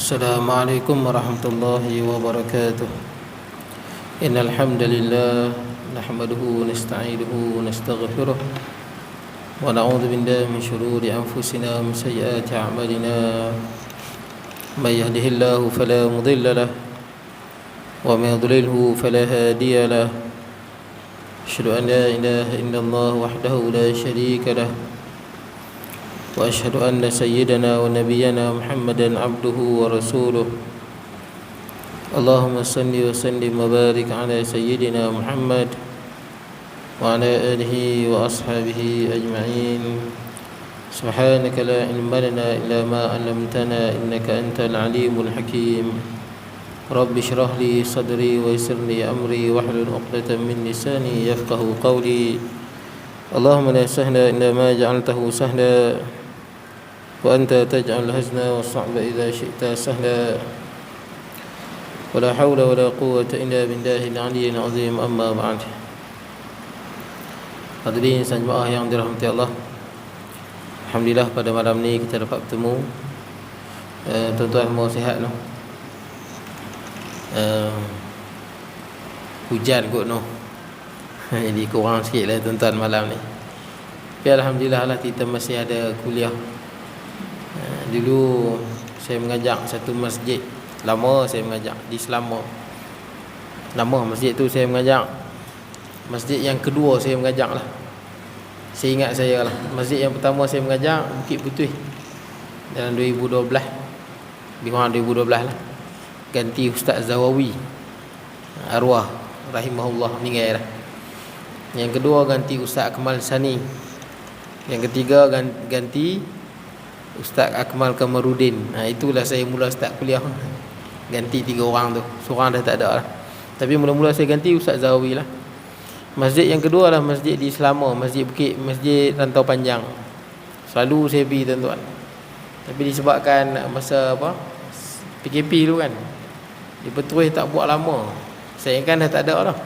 السلام عليكم ورحمة الله وبركاته. إن الحمد لله نحمده ونستعينه ونستغفره ونعوذ بالله من شرور أنفسنا ومن سيئات أعمالنا. من يهده الله فلا مضل له ومن يضلله فلا هادي له. أشهد أن لا إله إلا الله وحده لا شريك له وأشهد أن سيدنا ونبينا محمدا عبده ورسوله. اللهم صل وسلم وبارك على سيدنا محمد وعلى آله وأصحابه أجمعين. سبحانك لا علم لنا إلا ما علمتنا إنك أنت العليم الحكيم. رب اشرح لي صدري ويسر لي أمري واحلل عقدة من لساني يفقه قولي. اللهم لا سهل إلا ما جعلته سهلا وأنت تجعل الحزن والصعب إذا شئت سهلا. ولا حول ولا قوة إلا بالله العلي العظيم. أما بعد. Hadirin jemaah yang dirahmati Allah, alhamdulillah pada malam ni kita dapat bertemu. Tuan-tuan mau sihat no? Hujan kot no. Jadi kurang sikit lah tuan-tuan malam ni. Tapi alhamdulillah lah kita masih ada kuliah. Dulu saya mengajak satu masjid, lama saya mengajak di Selangor. Nama masjid tu saya mengajak. Masjid yang kedua saya mengajak lah. Saya ingat saya lah. Masjid yang pertama saya mengajak Bukit Putih dalam 2012, lebih kurang 2012 lah. Ganti Ustaz Zawawi, arwah rahimahullah, meninggal lah. Yang kedua ganti Ustaz Akmal Sani. Yang ketiga ganti Ustaz Akmal Kamarudin. Itulah saya mula start kuliah. Ganti 3 orang tu. Seorang dah tak ada lah. Tapi mula-mula saya ganti Ustaz Zawawi lah. Masjid yang kedua lah masjid di Selama, Masjid Bukit, Masjid Rantau Panjang. Selalu saya pergi tuan-tuan. Tapi disebabkan masa PKP tu kan, dia terus tak buat lama. Saya kan dah tak ada lah.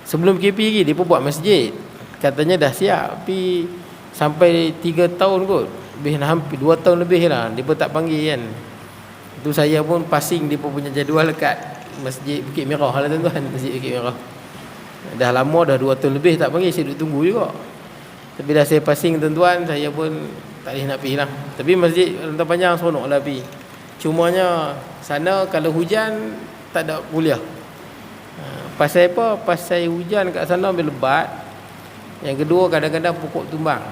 Sebelum PKP lagi dia pun buat masjid. Katanya dah siap, tapi sampai 3 tahun kot, lebih hampir 2 tahun lebih lah dia pun tak panggil kan. Itu saya pun passing dia pun punya jadual dekat Masjid Bukit Merah lah tuan-tuan. Masjid Bukit Merah dah lama, dah 2 tahun lebih tak panggil. Saya duduk tunggu juga. Tapi dah saya passing tuan-tuan, saya pun tak boleh nak pergi lah. Tapi Masjid Rantau Panjang seronok lah pergi. Cumanya sana kalau hujan tak ada kuliah. Pasal apa? Pasal hujan kat sana ambil lebat. Yang kedua kadang-kadang pokok tumbang.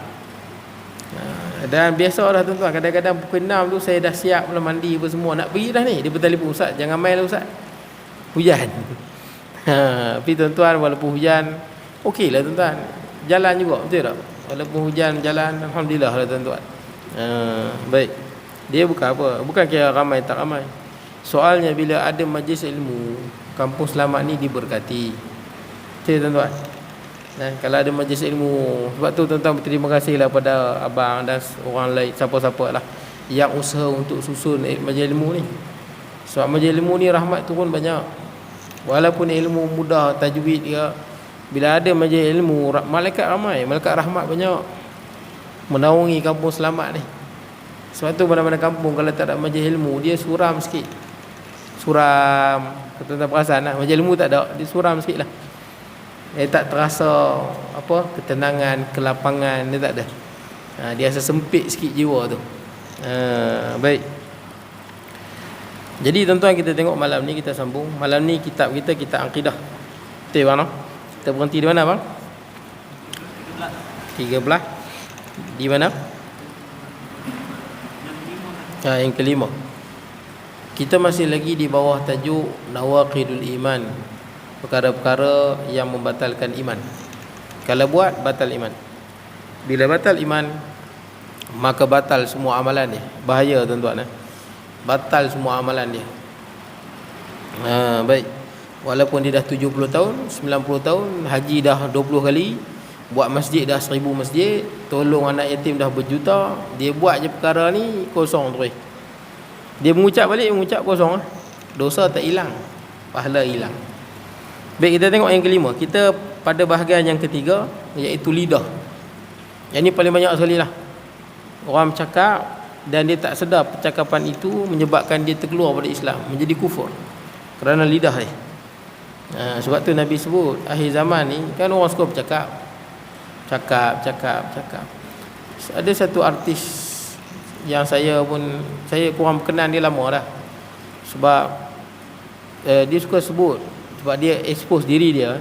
Dan biasalah tuan-tuan, kadang-kadang pukul 6 tu saya dah siap lah, mandi apa semua, nak pergi dah ni. Dia pun telefon, Ustaz jangan main lah Ustaz, hujan. Tapi tuan-tuan walaupun hujan, okey lah tuan-tuan, jalan juga, betul tak? Walaupun hujan jalan, alhamdulillah lah tuan-tuan. Baik. Dia bukan apa, bukan kira ramai tak ramai. Soalnya bila ada majlis ilmu, Kampung Selamat ni diberkati. Betul tuan-tuan. Kalau ada majlis ilmu, sebab tu tuan-tuan berterima kasihlah pada abang dan orang lain, siapa-siapa lah yang usaha untuk susun majlis ilmu ni. Sebab majlis ilmu ni rahmat turun banyak. Walaupun ilmu mudah, tajwid dia, bila ada majlis ilmu, malaikat ramai, malaikat rahmat banyak menaungi Kampung Selamat ni. Sebab tu mana-mana kampung kalau tak ada majlis ilmu, dia suram sikit. Suram, tuan-tuan perasan lah, majlis ilmu tak ada, dia suram sikit lah. Dia tak terasa ketenangan, kelapangan, dia tak ada. Dia rasa sempit sikit jiwa tu. Baik. Jadi tuan-tuan, kita tengok malam ni, kita sambung. Malam ni kitab kita, kitab Aqidah. Betul bang no? Kita berhenti di mana bang? 13. Di mana? Yang kelima. Kita masih lagi di bawah tajuk Nawaqidul Iman, perkara-perkara yang membatalkan iman. Kalau buat, batal iman. Bila batal iman, maka batal semua amalan dia. Bahaya tuan-tuan. Batal semua amalan dia. Baik. Walaupun dia dah 70 tahun, 90 tahun, haji dah 20 kali, buat masjid dah 1000 masjid, tolong anak yatim dah berjuta, dia buat je perkara ni kosong terus. Dia mengucap balik, mengucap kosong. Dosa tak hilang, pahala hilang. Baik, kita tengok yang kelima. Kita pada bahagian yang ketiga, iaitu lidah. Yang ni paling banyak sekali lah. Orang bercakap dan dia tak sedar percakapan itu menyebabkan dia terkeluar pada Islam, menjadi kufur kerana lidah dia. Sebab tu Nabi sebut akhir zaman ni kan orang suka bercakap. Cakap. Ada satu artis yang saya kurang kenal dia lama dah. Sebab dia suka sebut, sebab dia expose diri dia.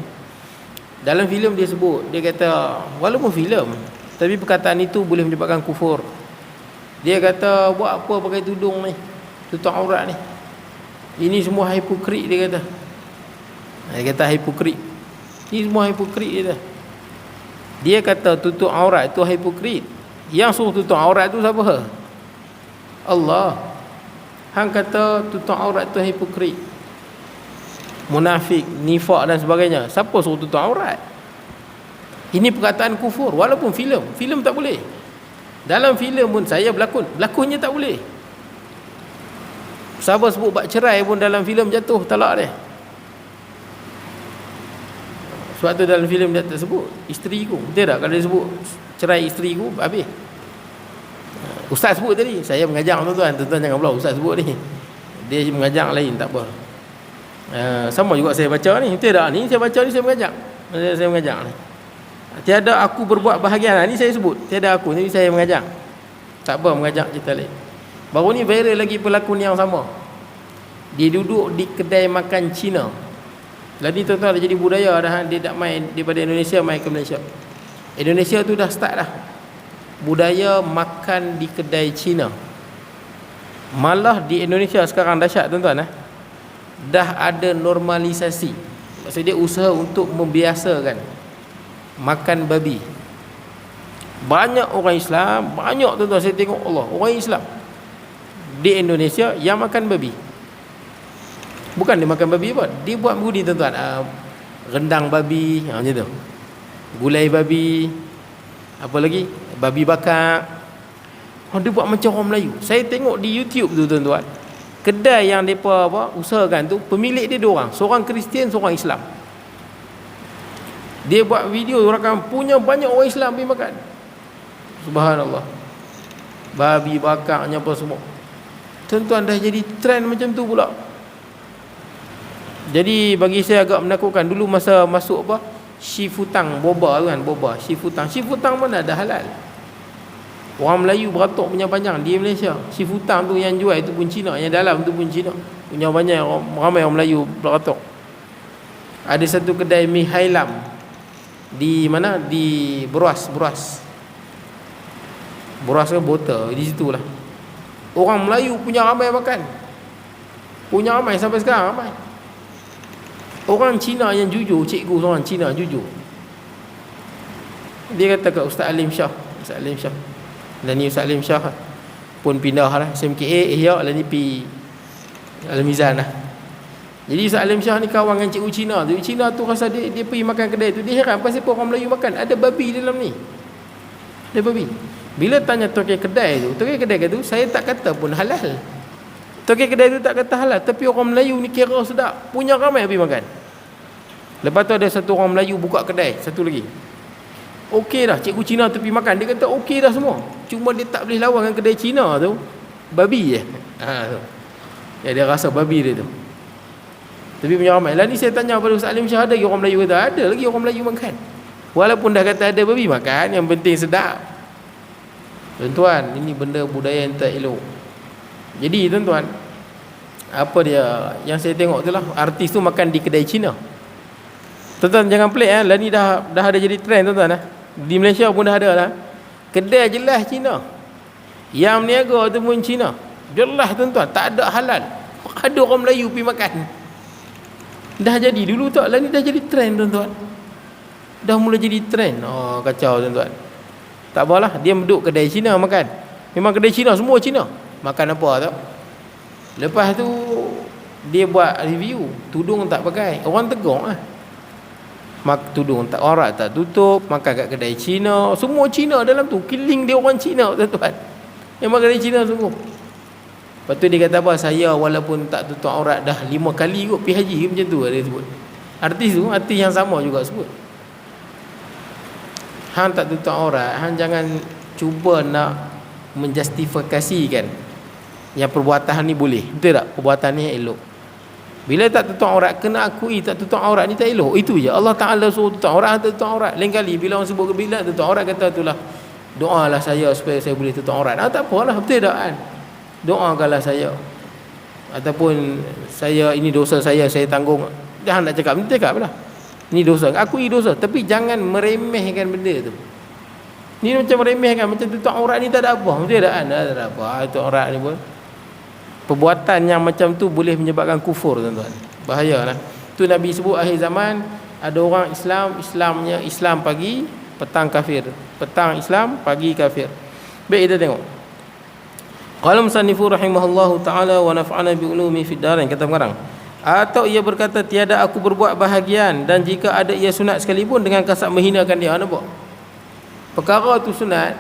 Dalam filem dia sebut, dia kata walaupun filem, tapi perkataan itu boleh menyebabkan kufur. Dia kata buat apa pakai tudung ni, tutup aurat ni. Ini semua hipokrit, dia kata. Dia kata hipokrit. Ini semua hipokrit, dia kata. Dia kata tutup aurat itu hipokrit. Yang suruh tutup aurat itu siapa? Allah. Hang kata tutup aurat itu hipokrit, munafik, nifak dan sebagainya. Siapa suruh tutup aurat? Ini perkataan kufur. Walaupun filem tak boleh. Dalam filem pun saya berlakonnya tak boleh. Sahabat sebut bab cerai pun dalam filem jatuh talak dia. Sebab tu dalam filem dia tak sebut isteri ku. Betul tak? Kalau dia sebut cerai isteri ku, habis. Ustaz sebut tadi, saya mengajar tuan-tuan jangan pula ustaz sebut ni. Dia mengajar lain, tak apa. Sama juga saya baca ni. Betul tak? Ni saya baca ni saya mengajar. Saya mengajar ni. Tiada aku berbuat bahagian. Ni saya sebut. Tiada aku, ni saya mengajar. Tak apa, mengajar cerita lain. Baru ni viral lagi pelakon yang sama. Dia duduk di kedai makan Cina. Jadi tuan-tuan dah jadi budaya dah. Dia tak main daripada Indonesia main ke Malaysia. Indonesia tu dah start dah budaya makan di kedai Cina. Malah di Indonesia sekarang dahsyat tuan-tuan. Dah ada normalisasi. Maksudnya dia usaha untuk membiasakan makan babi. Banyak orang Islam, banyak tuan-tuan saya tengok Allah, orang Islam di Indonesia yang makan babi. Bukan dia makan babi apa? Dia buat budi tuan-tuan. Rendang babi, macam tu. Gulai babi. Apa lagi? Babi bakar. Dia buat macam orang Melayu. Saya tengok di YouTube tu tuan-tuan. Kedai yang mereka usahakan tu, pemilik dia dua orang. Seorang Kristian, seorang Islam. Dia buat video rakan punya banyak orang Islam pergi makan. Subhanallah. Babi bakarnya apa semua. Tuan-tuan dah jadi trend macam tu pula. Jadi bagi saya agak menakutkan. Dulu masa masuk Shifutang, boba tu kan, boba Shifutang mana ada halal. Orang Melayu beratuk punya panjang di Malaysia. Shifutang tu yang jual itu pun Cina, yang dalam tu pun Cina. Punya banyak ramai orang Melayu beratuk. Ada satu kedai mi hailam di mana? Di Beruas ke Bota, di situlah. Orang Melayu punya ramai makan. Punya ramai sampai sekarang ramai. Orang Cina yang jujur, cikgu seorang Cina jujur. Dia kata kat Ustaz Alim Shah. Dan ni Ustaz Alim Shah pun pindah lah SMKA, Ihya lah ni pi Al-Mizan lah. Jadi Ustaz Alim Shah ni kawan dengan cikgu Cina tu. Cina tu rasa dia pergi makan kedai tu, dia heran pasal apa orang Melayu makan ada babi dalam ni. Ada babi. Bila tanya tokai kedai tu, saya tak kata pun halal. Tokai kedai tu tak kata halal, tapi orang Melayu ni kira sedap, punya ramai pergi makan. Lepas tu ada satu orang Melayu buka kedai, satu lagi. Okey dah, cikgu Cina tu pergi makan, dia kata okey dah semua. Cuma dia tak boleh lawan dengan kedai Cina tu, babi je. Ya, dia rasa babi dia tu. Tapi punya ramai. Lah ni saya tanya pada Ustaz Alim Shah, ada lagi orang Melayu kata, ada lagi orang Melayu makan. Walaupun dah kata ada babi makan, yang penting sedap. Tuan-tuan, ini benda budaya yang tak elok. Jadi tuan-tuan, apa dia yang saya tengok tu lah, artis tu makan di kedai Cina. Tuan-tuan jangan pelik lah ni dah ada jadi trend tuan-tuan . Di Malaysia pun dah ada lah. Kedai jelas Cina. Yang meniaga tu pun Cina. Jelas tuan-tuan, tak ada halal. Ada orang Melayu pergi makan. Dah jadi dulu tak lah ni dah jadi trend tuan-tuan. Dah mula jadi trend. Oh kacau tuan-tuan. Tak apalah, dia duduk kedai Cina makan. Memang kedai Cina semua Cina. Makan apa tak? Lepas tu dia buat review, tudung tak pakai. Orang tegur lah. Tudung tak, aurat tak tutup, makan kat kedai Cina, semua Cina dalam tu. Killing dia orang Cina tuan-tuan. Memang kedai Cina semua. Lepas tu dia kata apa? Saya walaupun tak tutup aurat dah 5 kali kot pergi haji, macam tu dia sebut. Artis yang sama juga sebut. Hang tak tutup aurat, hang jangan cuba nak menjustifikasikan yang perbuatan ni boleh, betul tak? Perbuatan ni elok. Bila tak tutup aurat, kena akui tak tutup aurat ni tak elok. Itu je. Allah Ta'ala suruh tutup aurat, tak tutup aurat. Lain kali bila orang sebut bila tutup aurat, kata itulah, doalah saya supaya saya boleh tutup aurat. Tak apalah, betul tak kan? Doakanlah saya. Ataupun saya, ini dosa saya tanggung. Jangan nak cakap, nanti cakap lah. Ini dosa, akui dosa. Tapi jangan meremehkan benda tu. Ni macam meremehkan, macam tutup aurat ni tak ada apa. Betul tak kan? Tak ada apa, tutup aurat ni pun. Perbuatan yang macam tu boleh menyebabkan kufur, tuan-tuan. Bahayalah. Tu Nabi sebut akhir zaman ada orang Islamnya Islam pagi, petang kafir. Petang Islam, pagi kafir. Baik, kita tengok. Qala musannifu rahimahullahu taala wa naf'ana bi ulumi fid darain, kata pengarang. Atau ia berkata, tiada aku berbuat bahagian, dan jika ada ia sunat sekalipun dengan kasar menghinakan dia. Nampak? Perkara tu sunat,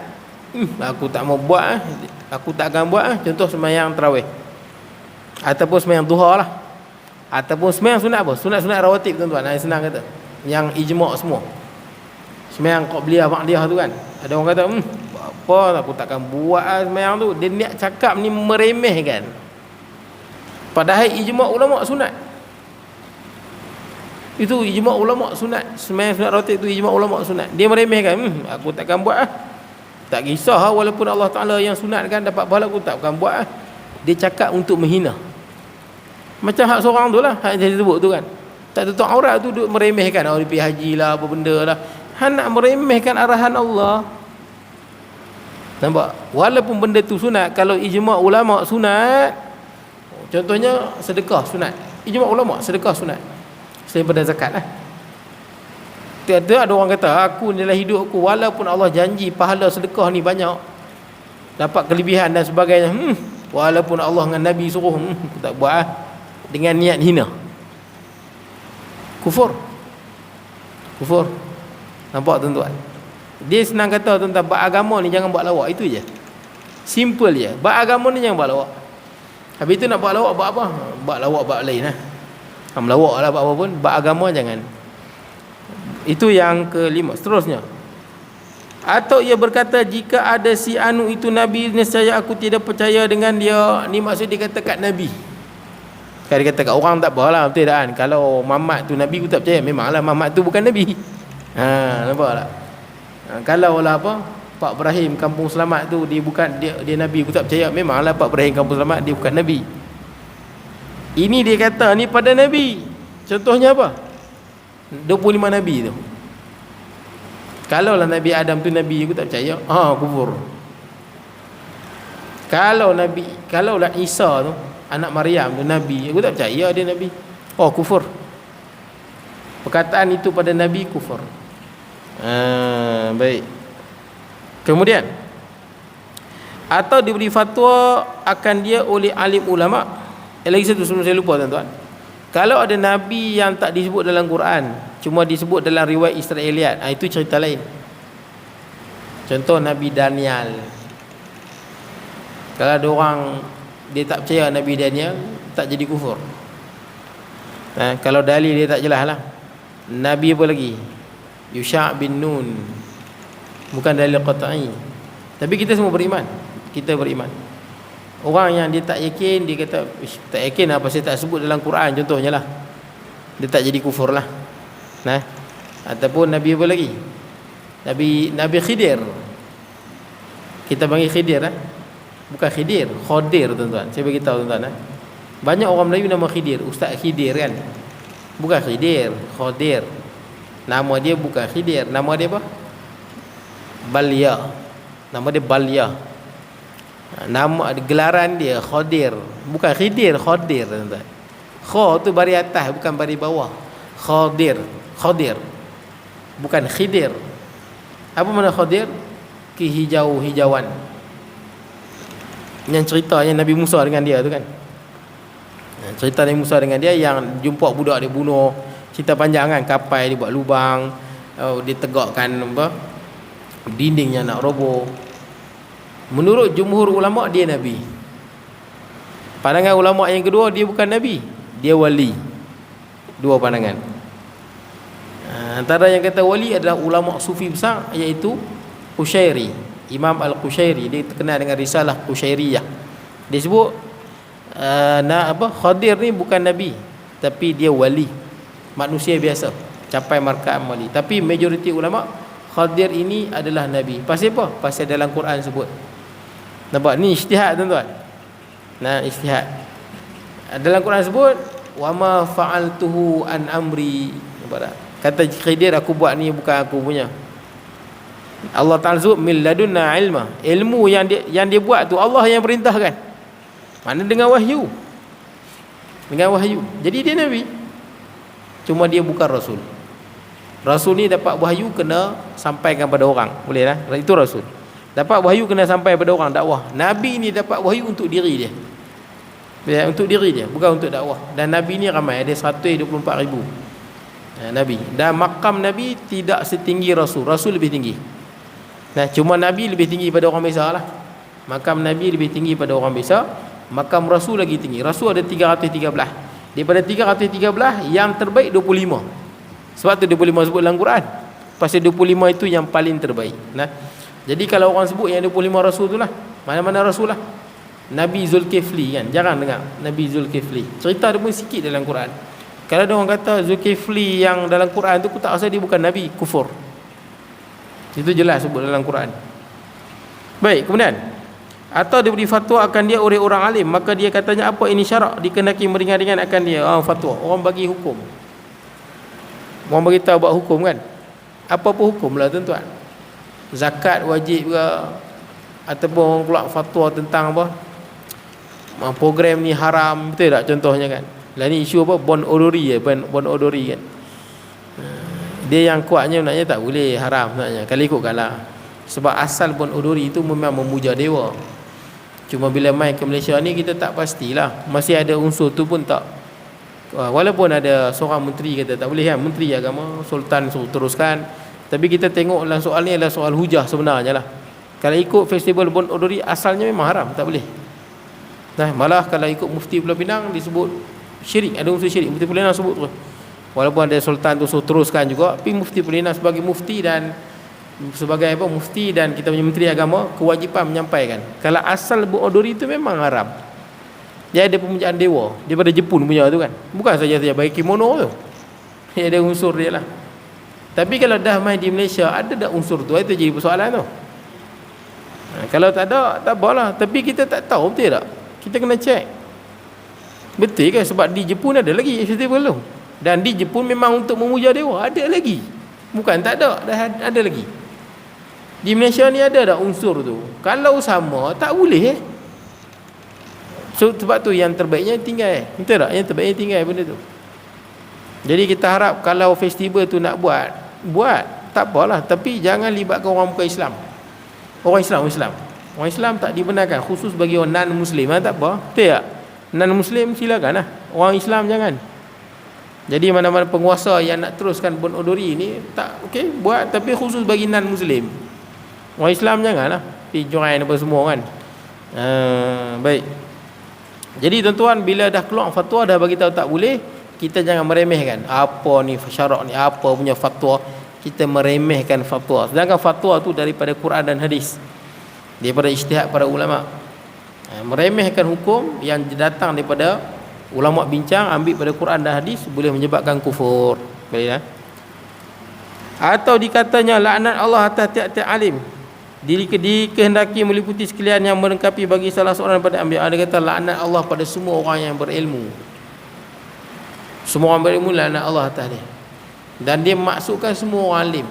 aku tak mau buat, aku tak akan buat. Contoh sembahyang tarawih, ataupun sembahyang duha lah, ataupun sembahyang sunat apa? Sunat-sunat rawatib, tuan-tuan. Senang kata, yang ijma' semua. Sembahyang qabliyah ba'diyah tu kan. Ada orang kata, apa, aku takkan buat sembahyang tu. Dia niat cakap ni meremehkan. Padahal ijma' ulama' sunat. Itu ijma' ulama' sunat. Sembahyang sunat rawatib tu ijma' ulama' sunat. Dia meremehkan, aku takkan buat Tak kisah walaupun Allah Ta'ala yang sunatkan dapat pahala, aku takkan buat Dia cakap untuk menghina. Macam hak seorang tu lah, hak yang saya sebut tu kan. Tak tutup aurat tu duk meremehkan. Dia pergi haji lah, apa benda lah. Han nak meremehkan arahan Allah. Nampak? Walaupun benda tu sunat, kalau ijma' ulama' sunat, contohnya sedekah sunat. Ijma' ulama' sedekah sunat. Selain pada zakat lah. Tiada ada orang kata, aku dalam hidup aku, walaupun Allah janji pahala sedekah ni banyak, dapat kelebihan dan sebagainya, walaupun Allah dengan Nabi suruh, aku tak buat dengan niat hina. Kufur. Nampak tuan-tuan? Dia senang kata, tuan-tuan, buat agama ni jangan buat lawak. Itu je. Simple je. Buat agama ni jangan buat lawak. Habis tu nak buat lawak, buat apa? Buat lawak, buat lain lah. Melawak lah, buat apa pun. Buat agama jangan. Itu yang kelima. Seterusnya, atau ia berkata, jika ada si anu itu Nabi, nescaya aku tidak percaya dengan dia. Ni maksud dia kata kat Nabi. Kalau dia kata kat orang tak apalah, betul tak kan? Kalau Muhammad tu Nabi, aku tak percaya. Memanglah Muhammad tu bukan Nabi. Nampak tak? Kalau lah apa, Pak Ibrahim Kampung Selamat tu dia bukan dia Nabi, aku tak percaya. Memanglah Pak Ibrahim Kampung Selamat dia bukan Nabi. Ini dia kata ni pada Nabi. Contohnya apa? 25 Nabi tu. Kalau lah Nabi Adam tu Nabi, aku tak percaya. Kufur. Kalau lah Isa tu anak Maryam tu Nabi, aku tak percaya dia Nabi. Kufur. Perkataan itu pada Nabi kufur. Baik. Kemudian, atau diberi fatwa akan dia oleh alim ulama. Lagi satu sebelum saya lupa, tuan-tuan. Kalau ada Nabi yang tak disebut dalam Quran, cuma disebut dalam riwayat Israiliyat, itu cerita lain. Contoh Nabi Daniel. Kalau ada orang dia tak percaya Nabi Daniel, tak jadi kufur. Kalau dalil dia tak jelas lah. Nabi apa lagi? Yusha' bin Nun, bukan dalil qat'i. Tapi kita semua beriman. Kita beriman. Orang yang dia tak yakin, dia kata tak yakin apa saya tak sebut dalam Quran, contohnya lah, dia tak jadi kufur lah. Ataupun Nabi apa lagi? Nabi Khidir. Kita panggil Khidir bukan Khidir, Khodir, tuan-tuan. Saya bagi tahu, tuan-tuan. Banyak orang Melayu nama Khidir, Ustaz Khidir kan. Bukan Khidir, Khodir. Nama dia bukan Khidir, nama dia apa? Balya. Nama dia Balya. Nama gelaran dia Khodir, bukan Khidir, Khodir, tuan-tuan. Kho tu bari atas, bukan bari bawah. Khodir, bukan Khidir. Apa makna Khodir? Hijauan. Yang ceritanya Nabi Musa dengan dia tu kan. Cerita Nabi Musa dengan dia yang jumpa budak dia bunuh. Cerita panjang kan, kapal dia buat lubang, dia tegakkan dindingnya nak roboh. Menurut jumhur ulama dia Nabi. Pandangan ulama yang kedua, dia bukan Nabi, dia wali. Dua pandangan. Antara yang kata wali adalah ulama sufi besar, iaitu Husyairi. Imam Al-Qushairi, dia terkenal dengan risalah Qushairiyah. Dia sebut Khadir ni bukan nabi, tapi dia wali, manusia biasa, capai markaan wali. Tapi majoriti ulama Khadir ini adalah nabi. Pasal apa? Pasal dalam Quran sebut. Nampak ni ijtihad tuan-tuan. Nah, ijtihad. Dalam Quran sebut wa ma fa'altuhu an amri. Nampak tak? Kata Khidir, aku buat ni bukan aku punya. Allah Ta'ala sebut min ladunna ilma. Ilmu yang dia buat tu Allah yang perintahkan. Mana dengan wahyu. Dengan wahyu. Jadi dia nabi. Cuma dia bukan rasul. Rasul ni dapat wahyu kena sampaikan pada orang. Boleh lah. Itu rasul. Dapat wahyu kena sampai pada orang, dakwah. Nabi ni dapat wahyu untuk diri dia. Untuk diri dia, bukan untuk dakwah. Dan nabi ni ramai, ada 124,000 nabi. Dan makam nabi tidak setinggi rasul. Rasul lebih tinggi. Nah, cuma nabi lebih tinggi pada orang biasa lah. Makam nabi lebih tinggi pada orang biasa. Makam rasul lagi tinggi. Rasul ada 313. Daripada 313 yang terbaik 25. Sebab tu 25 sebut dalam Quran. Pasal 25 itu yang paling terbaik. Nah, jadi kalau orang sebut yang 25 rasul tu lah, mana-mana rasul lah. Nabi Zulkifli kan, jarang dengar Nabi Zulkifli. Cerita dia pun sikit dalam Quran. Kalau ada orang kata Zulkifli yang dalam Quran tu, aku tak rasa dia bukan nabi, kufur. Itu jelas sebut dalam Quran. Baik, kemudian atau dia beri fatwa akan dia oleh orang alim, maka dia katanya apa ini syarak, dikehendaki meringan-ringan akan dia. Fatwa, orang bagi hukum. Orang bagi tahu buat hukum kan. Apa-apa hukum lah tuan-tuan. Zakat wajib ke, ataupun orang pula fatwa tentang apa, program ni haram, betul tak contohnya kan. Lah ni isu apa, bon odori bon odori kan. Dia yang kuatnya naknya tak boleh, haram naknya. Kalau ikutkanlah. Sebab asal bon odori itu memang memuja dewa. Cuma bila main ke Malaysia ni kita tak pastilah. Masih ada unsur tu pun tak. Walaupun ada seorang menteri kata tak boleh kan, menteri agama, sultan suruh teruskan. Tapi kita tengok dalam soal ni adalah soal hujah sebenarnya lah. Kalau ikut festival bon odori asalnya memang haram, tak boleh. Nah, malah kalau ikut Mufti Pulau Pinang disebut syirik, ada unsur syirik. Mufti Pulau Pinang sebut tu. Walaupun ada sultan tu suruh teruskan juga, tapi Mufti Pulau Pinang sebagai mufti dan sebagai apa, mufti dan kita punya menteri agama, kewajipan menyampaikan. Kalau asal bon odori itu memang haram. Dia ada pemujaan dewa daripada Jepun punya tu kan. Bukan saja bagi kimono tu. Dia ada unsur dia lah. Tapi kalau dah main di Malaysia, ada tak unsur tu? Itu jadi persoalan tu. Kalau tak ada, tak apalah. Tapi kita tak tahu, betul tak? Kita kena cek. Betul kan? Sebab di Jepun ada lagi festival tu. Dan di Jepun memang untuk memuja dewa. Ada lagi. Bukan tak ada, dah ada lagi. Di Malaysia ni ada tak unsur tu? Kalau sama, tak boleh So, sebab tu yang terbaiknya tinggal. Betul tak? Yang terbaiknya tinggal benda tu. Jadi kita harap kalau festival tu nak buat, tak apalah. Tapi jangan libatkan orang bukan Islam. Orang Islam tak dibenarkan, khusus bagi orang non-Muslim. Tak apa, betul tak? Non-Muslim silakan lah. Orang Islam jangan. Jadi mana-mana penguasa yang nak teruskan bon odori ni, tak, okey, buat. Tapi khusus bagi non-Muslim. Orang Islam janganlah. Pergi join apa semua kan. Baik. Jadi tuan-tuan, bila dah keluar fatwa, dah bagi tahu tak boleh, kita jangan meremehkan. Apa ni syarak ni, apa punya fatwa. Kita meremehkan fatwa. Sedangkan fatwa tu daripada Quran dan hadis, daripada ijtihad para ulama. Meremehkan hukum yang datang daripada ulama bincang, ambil pada Quran dan hadis, boleh menyebabkan kufur. Baiklah. Atau dikatanya laknat Allah atas tiap-tiap alim, dikehendaki meliputi sekalian yang melengkapi bagi salah seorang daripada ambil. Ada kata laknat Allah pada semua orang yang berilmu. Semua orang berilmu, laknat Allah atas dia. Dan dia masukkan semua orang alim.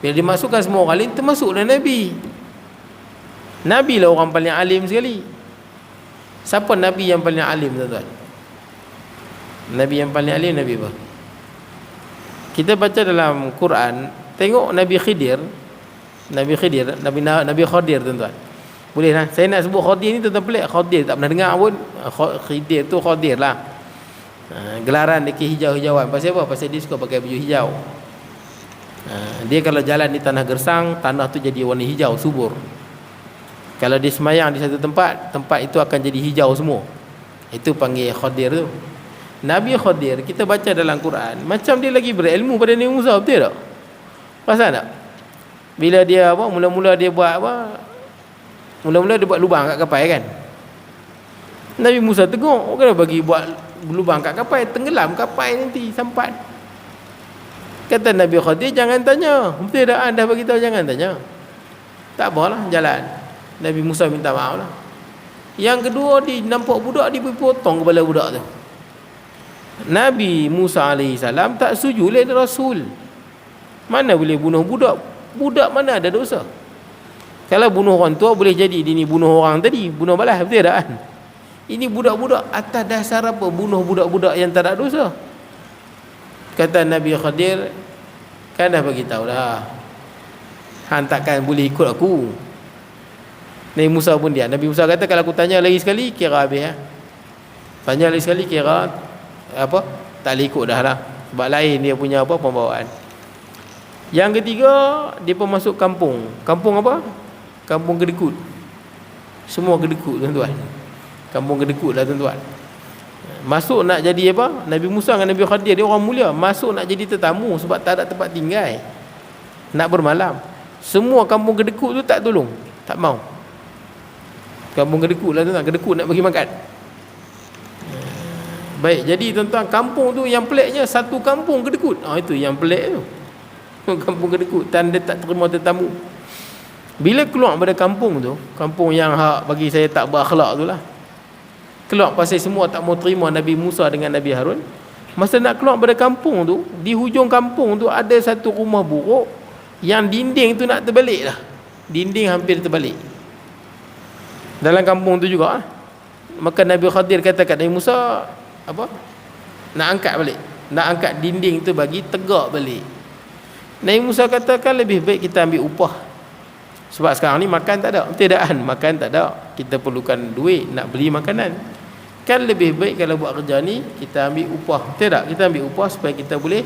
Bila dia masukkan semua orang alim, termasuklah Nabi. Nabi lah orang paling alim sekali. Siapa Nabi yang paling alim tuan-tuan? Nabi yang paling alim Nabi apa? Kita baca dalam Quran, tengok Nabi Khidir, Nabi Khadir tuan-tuan. Boleh lah. Saya nak sebut Khadir ni tuan-tuan pelik. Khadir tak pernah dengar pun. Khidir tu Khadir lah. Gelaran dekat hijau-hijauan. Pasal apa? Pasal dia suka pakai baju hijau. Dia kalau jalan di tanah gersang, tanah tu jadi warna hijau subur. Kalau dia semayang di satu tempat, tempat itu akan jadi hijau semua. Itu panggil Khadir tu. Nabi Khadir, kita baca dalam Quran, macam dia lagi berilmu pada Nabi Musa, betul tak? Pasal tak? Bila dia apa, mula-mula dia buat apa? Mula-mula dia buat lubang kat kapal kan. Nabi Musa tengok, kenapa bagi buat lubang kat kapal, tenggelam kapal nanti sampat. Kata Nabi Khadir, jangan tanya. Betul dah, anda bagi tahu jangan tanya. Tak apalah, jalan. Nabi Musa minta maaf lah. Yang kedua, dia nampak budak, dia potong kepala budak tu. Nabi Musa AS tak setuju oleh Rasul. Mana boleh bunuh budak? Budak mana ada dosa? Kalau bunuh orang tua boleh jadi dia ni bunuh orang tadi, bunuh balas, betul tak kan? Ini budak-budak atas dasar apa? Bunuh budak-budak yang tak ada dosa. Kata Nabi Khadir, kan dah bagi tahu dah. Hang takkan boleh ikut aku. Nabi Musa pun dia. Nabi Musa kata, kalau aku tanya lagi sekali, kira habis. Tanya lagi sekali, kira apa? Tak boleh ikut dah lah. Sebab lain dia punya apa? Pembawaan. Yang ketiga, dia pun masuk kampung. Kampung apa? Kampung Kedekut. Semua Kedekut, tuan-tuan. Kampung Kedekut lah, tuan-tuan. Masuk nak jadi apa? Nabi Musa dengan Nabi Khadir, dia orang mulia. Masuk nak jadi tetamu sebab tak ada tempat tinggal. Nak bermalam. Semua kampung Kedekut tu tak tolong. Tak mau. Kampung Kedekut lah, tuan-tuan. Kedekut nak bagi makan. Baik, jadi tuan-tuan, kampung tu yang peliknya satu kampung Kedekut. Itu yang pelik tu. Kampung Kedekut, tanda tak terima tetamu. Bila keluar pada kampung tu, kampung yang hak bagi saya tak berakhlak tu lah, keluar pasal semua tak mau terima Nabi Musa dengan Nabi Harun. Masa nak keluar pada kampung tu, di hujung kampung tu ada satu rumah buruk yang dinding tu nak terbalik lah. Dinding hampir terbalik dalam kampung tu juga. Maka Nabi Khadir kata kat Nabi Musa, apa? Nak angkat balik, nak angkat dinding tu bagi tegak balik. Nabi Musa katakan lebih baik kita ambil upah. Sebab sekarang ni makan tak ada. Betul tak kan? Makan tak ada. Kita perlukan duit nak beli makanan. Kan lebih baik kalau buat kerja ni kita ambil upah. Betul tak? Kita ambil upah supaya kita boleh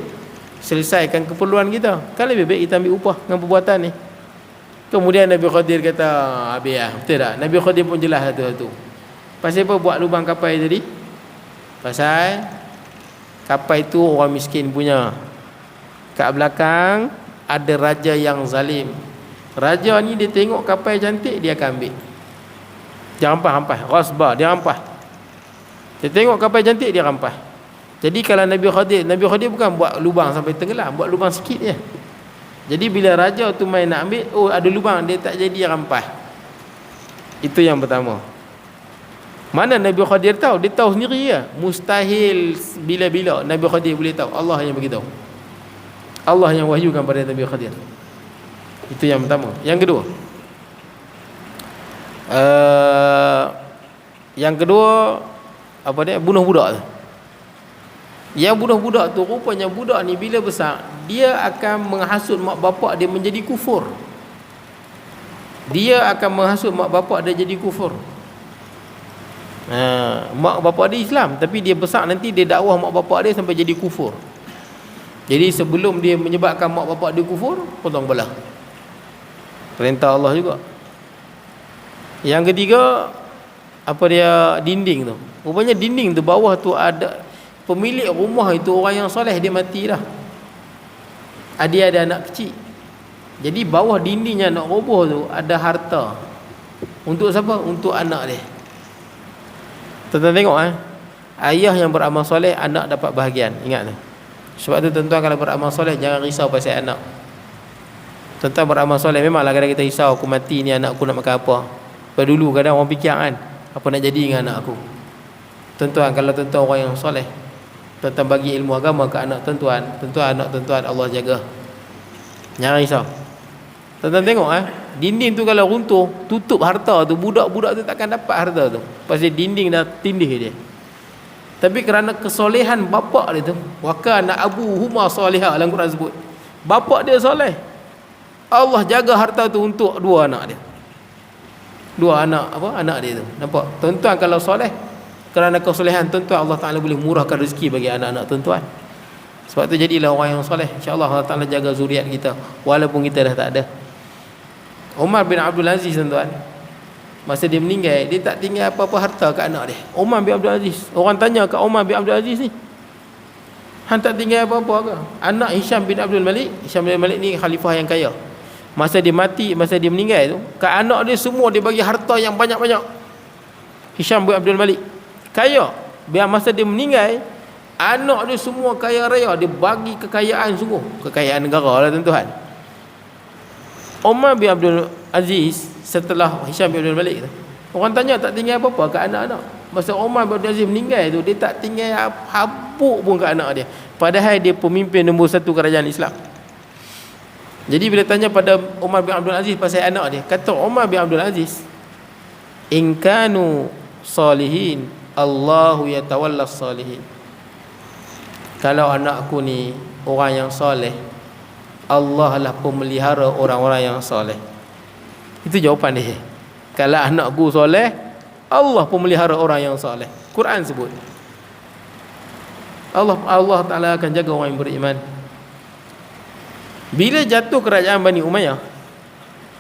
selesaikan keperluan kita. Kan lebih baik kita ambil upah dengan perbuatan ni. Kemudian Nabi Khadir kata, habis lah. Betul tak? Nabi Khadir pun jelas satu-satu. Pasal apa buat lubang kapal tadi? Pasal kapal itu orang miskin punya. Kat belakang ada raja yang zalim. Raja ni dia tengok kapal cantik, dia akan ambil. Dia rampas. Rasbah, dia rampas. Dia tengok kapal cantik, dia rampas. Jadi kalau Nabi Khadir bukan buat lubang sampai tenggelam, buat lubang sikit je. Jadi bila raja tu main nak ambil, ada lubang, dia tak jadi, dia rampas. Itu yang pertama. Mana Nabi Khadir tahu? Dia tahu sendiri ya. Mustahil bila-bila Nabi Khadir boleh tahu. Allah yang beritahu. Allah yang wahyukan pada Nabi Khadir. Itu yang pertama. Yang kedua, apa dia? Bunuh budak tu. Yang bunuh budak tu, rupanya budak ni bila besar, dia akan menghasut mak bapak dia menjadi kufur. Dia akan menghasut mak bapak dia jadi kufur. Mak bapak dia Islam, tapi dia besar nanti dia dakwah mak bapak dia sampai jadi kufur. Jadi sebelum dia menyebabkan mak bapak dia kufur, potong belah. Perintah Allah juga. Yang ketiga, apa dia? Dinding tu. Rupanya dinding tu bawah tu ada pemilik rumah itu orang yang soleh, dia mati dah. Dia ada anak kecil. Jadi bawah dinding yang nak roboh tu ada harta. Untuk siapa? Untuk anak dia. Tuan-tuan tengok ayah yang beramal soleh, anak dapat bahagian. Ingat tu. Sebab tu tuan-tuan kalau beramal soleh jangan risau pasal anak. Tuan-tuan beramal soleh, memanglah kadang kita risau, aku mati ni anak aku nak makan apa. Sebab dulu kadang orang fikir kan, apa nak jadi dengan anak aku. Tuan-tuan, kalau tuan-tuan orang yang soleh, tuan-tuan bagi ilmu agama ke anak tuan-tuan, anak tuan-tuan Allah jaga. Jangan risau. Tuan-tuan tengok dinding tu kalau runtuh, tutup harta tu, budak-budak tu takkan dapat harta tu. Pasal dinding dah tindih dia. Tapi kerana kesolehan bapak dia tu, wa kana abuhuma salihah, dalam Quran sebut. Bapak dia soleh, Allah jaga harta tu untuk dua anak dia. Dua anak, anak dia tu. Nampak? Tuan-tuan kalau soleh, kerana kesolehan tuan-tuan, Allah Ta'ala boleh murahkan rezeki bagi anak-anak tuan-tuan. Sebab tu jadilah orang yang soleh. InsyaAllah Allah Ta'ala jaga zuriat kita, walaupun kita dah tak ada. Umar bin Abdul Aziz tuan-tuan, masa dia meninggal, dia tak tinggal apa-apa harta kat anak dia. Umar bin Abdul Aziz. Orang tanya kat Umar bin Abdul Aziz ni, hang tak tinggal apa-apa ke? Anak Hisham bin Abdul Malik. Hisham bin Malik ni khalifah yang kaya. Masa dia mati, masa dia meninggal tu, kat anak dia semua dia bagi harta yang banyak-banyak. Hisham bin Abdul Malik kaya. Biar masa dia meninggal, anak dia semua kaya raya, dia bagi kekayaan sungguh, kekayaan negara lah tuan-tuan. Umar bin Abdul Aziz setelah Hisham bin Abdul Malik tu, orang tanya tak tinggal apa-apa kat anak-anak. Masa Umar bin Abdul Aziz meninggal tu, dia tak tinggal habuk pun kat anak dia, padahal dia pemimpin nombor 1 kerajaan Islam. Jadi bila tanya pada Umar bin Abdul Aziz pasal anak dia, kata Umar bin Abdul Aziz, in kanu salihin Allahu yatawalla salihin. Kalau anakku ni orang yang soleh, Allah lah pemelihara orang-orang yang soleh. Itu jawapan dia. Kalau anakku soleh, Allah pemelihara orang yang soleh. Quran sebut Allah Ta'ala akan jaga orang yang beriman. Bila jatuh kerajaan Bani Umayyah,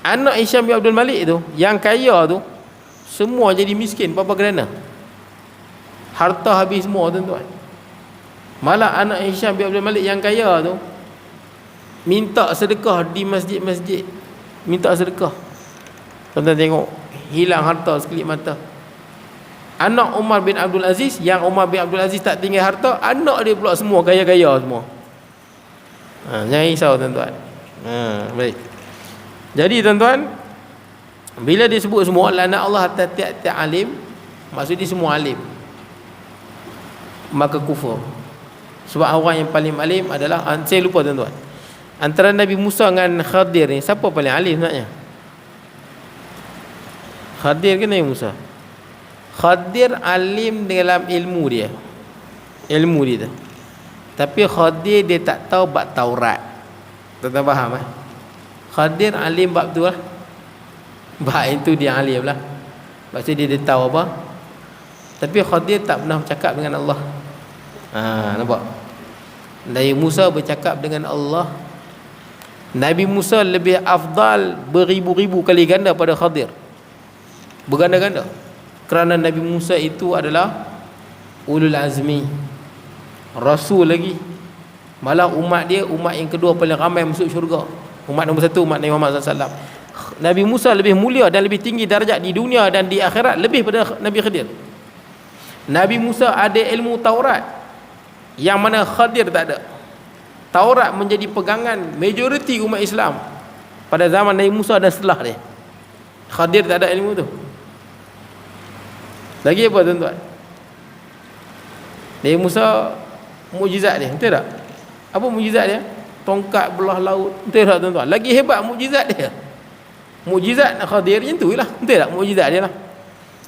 anak Hisham bin Abdul Malik tu, yang kaya tu, semua jadi miskin papa kerana harta habis semua tuan-tuan. Malah anak Hisham bin Abdul Malik yang kaya tu minta sedekah di masjid-masjid, minta sedekah. Tuan-tuan tengok, hilang harta sekelip mata. Anak Umar bin Abdul Aziz, yang Umar bin Abdul Aziz tak tinggal harta, anak dia pula semua kaya-kaya semua. Jangan risau tuan-tuan. Baik. Jadi tuan-tuan, bila disebut semua laknat Allah atas tiap-tiap alim, maksud dia semua alim, maka kufur. Sebab orang yang paling alim adalah, saya lupa tuan-tuan, antara Nabi Musa dengan Khadir ni, siapa paling alim sebenarnya? Khadir ke Nabi Musa? Khadir alim dalam ilmu dia, ilmu dia tu. Tapi Khadir dia tak tahu bab Taurat. Tuan-tuan faham eh? Khadir alim bab tu lah, bab itu dia alim lah, maksud dia tahu apa. Tapi Khadir tak pernah bercakap dengan Allah. Nampak? Nabi Musa bercakap dengan Allah. Nabi Musa lebih afdal beribu-ribu kali ganda pada Khadir, berganda-ganda. Kerana Nabi Musa itu adalah ulul azmi, rasul lagi. Malah umat dia, umat yang kedua paling ramai masuk syurga. Umat nombor 1 umat Nabi Muhammad SAW. Nabi Musa lebih mulia dan lebih tinggi darjat di dunia dan di akhirat lebih pada Nabi Khadir. Nabi Musa ada ilmu Taurat yang mana Khadir tak ada. Taurat menjadi pegangan majoriti umat Islam pada zaman Nabi Musa dan setelah dia. Khadir tak ada ilmu tu. Lagi apa tuan-tuan? Nabi Musa mukjizat dia, betul tak? Apa mukjizat dia? Tongkat belah laut, betul tak tuan-tuan? Lagi hebat mukjizat dia. Mukjizat Khadir macam tu lah, betul tak? Mukjizat dia lah.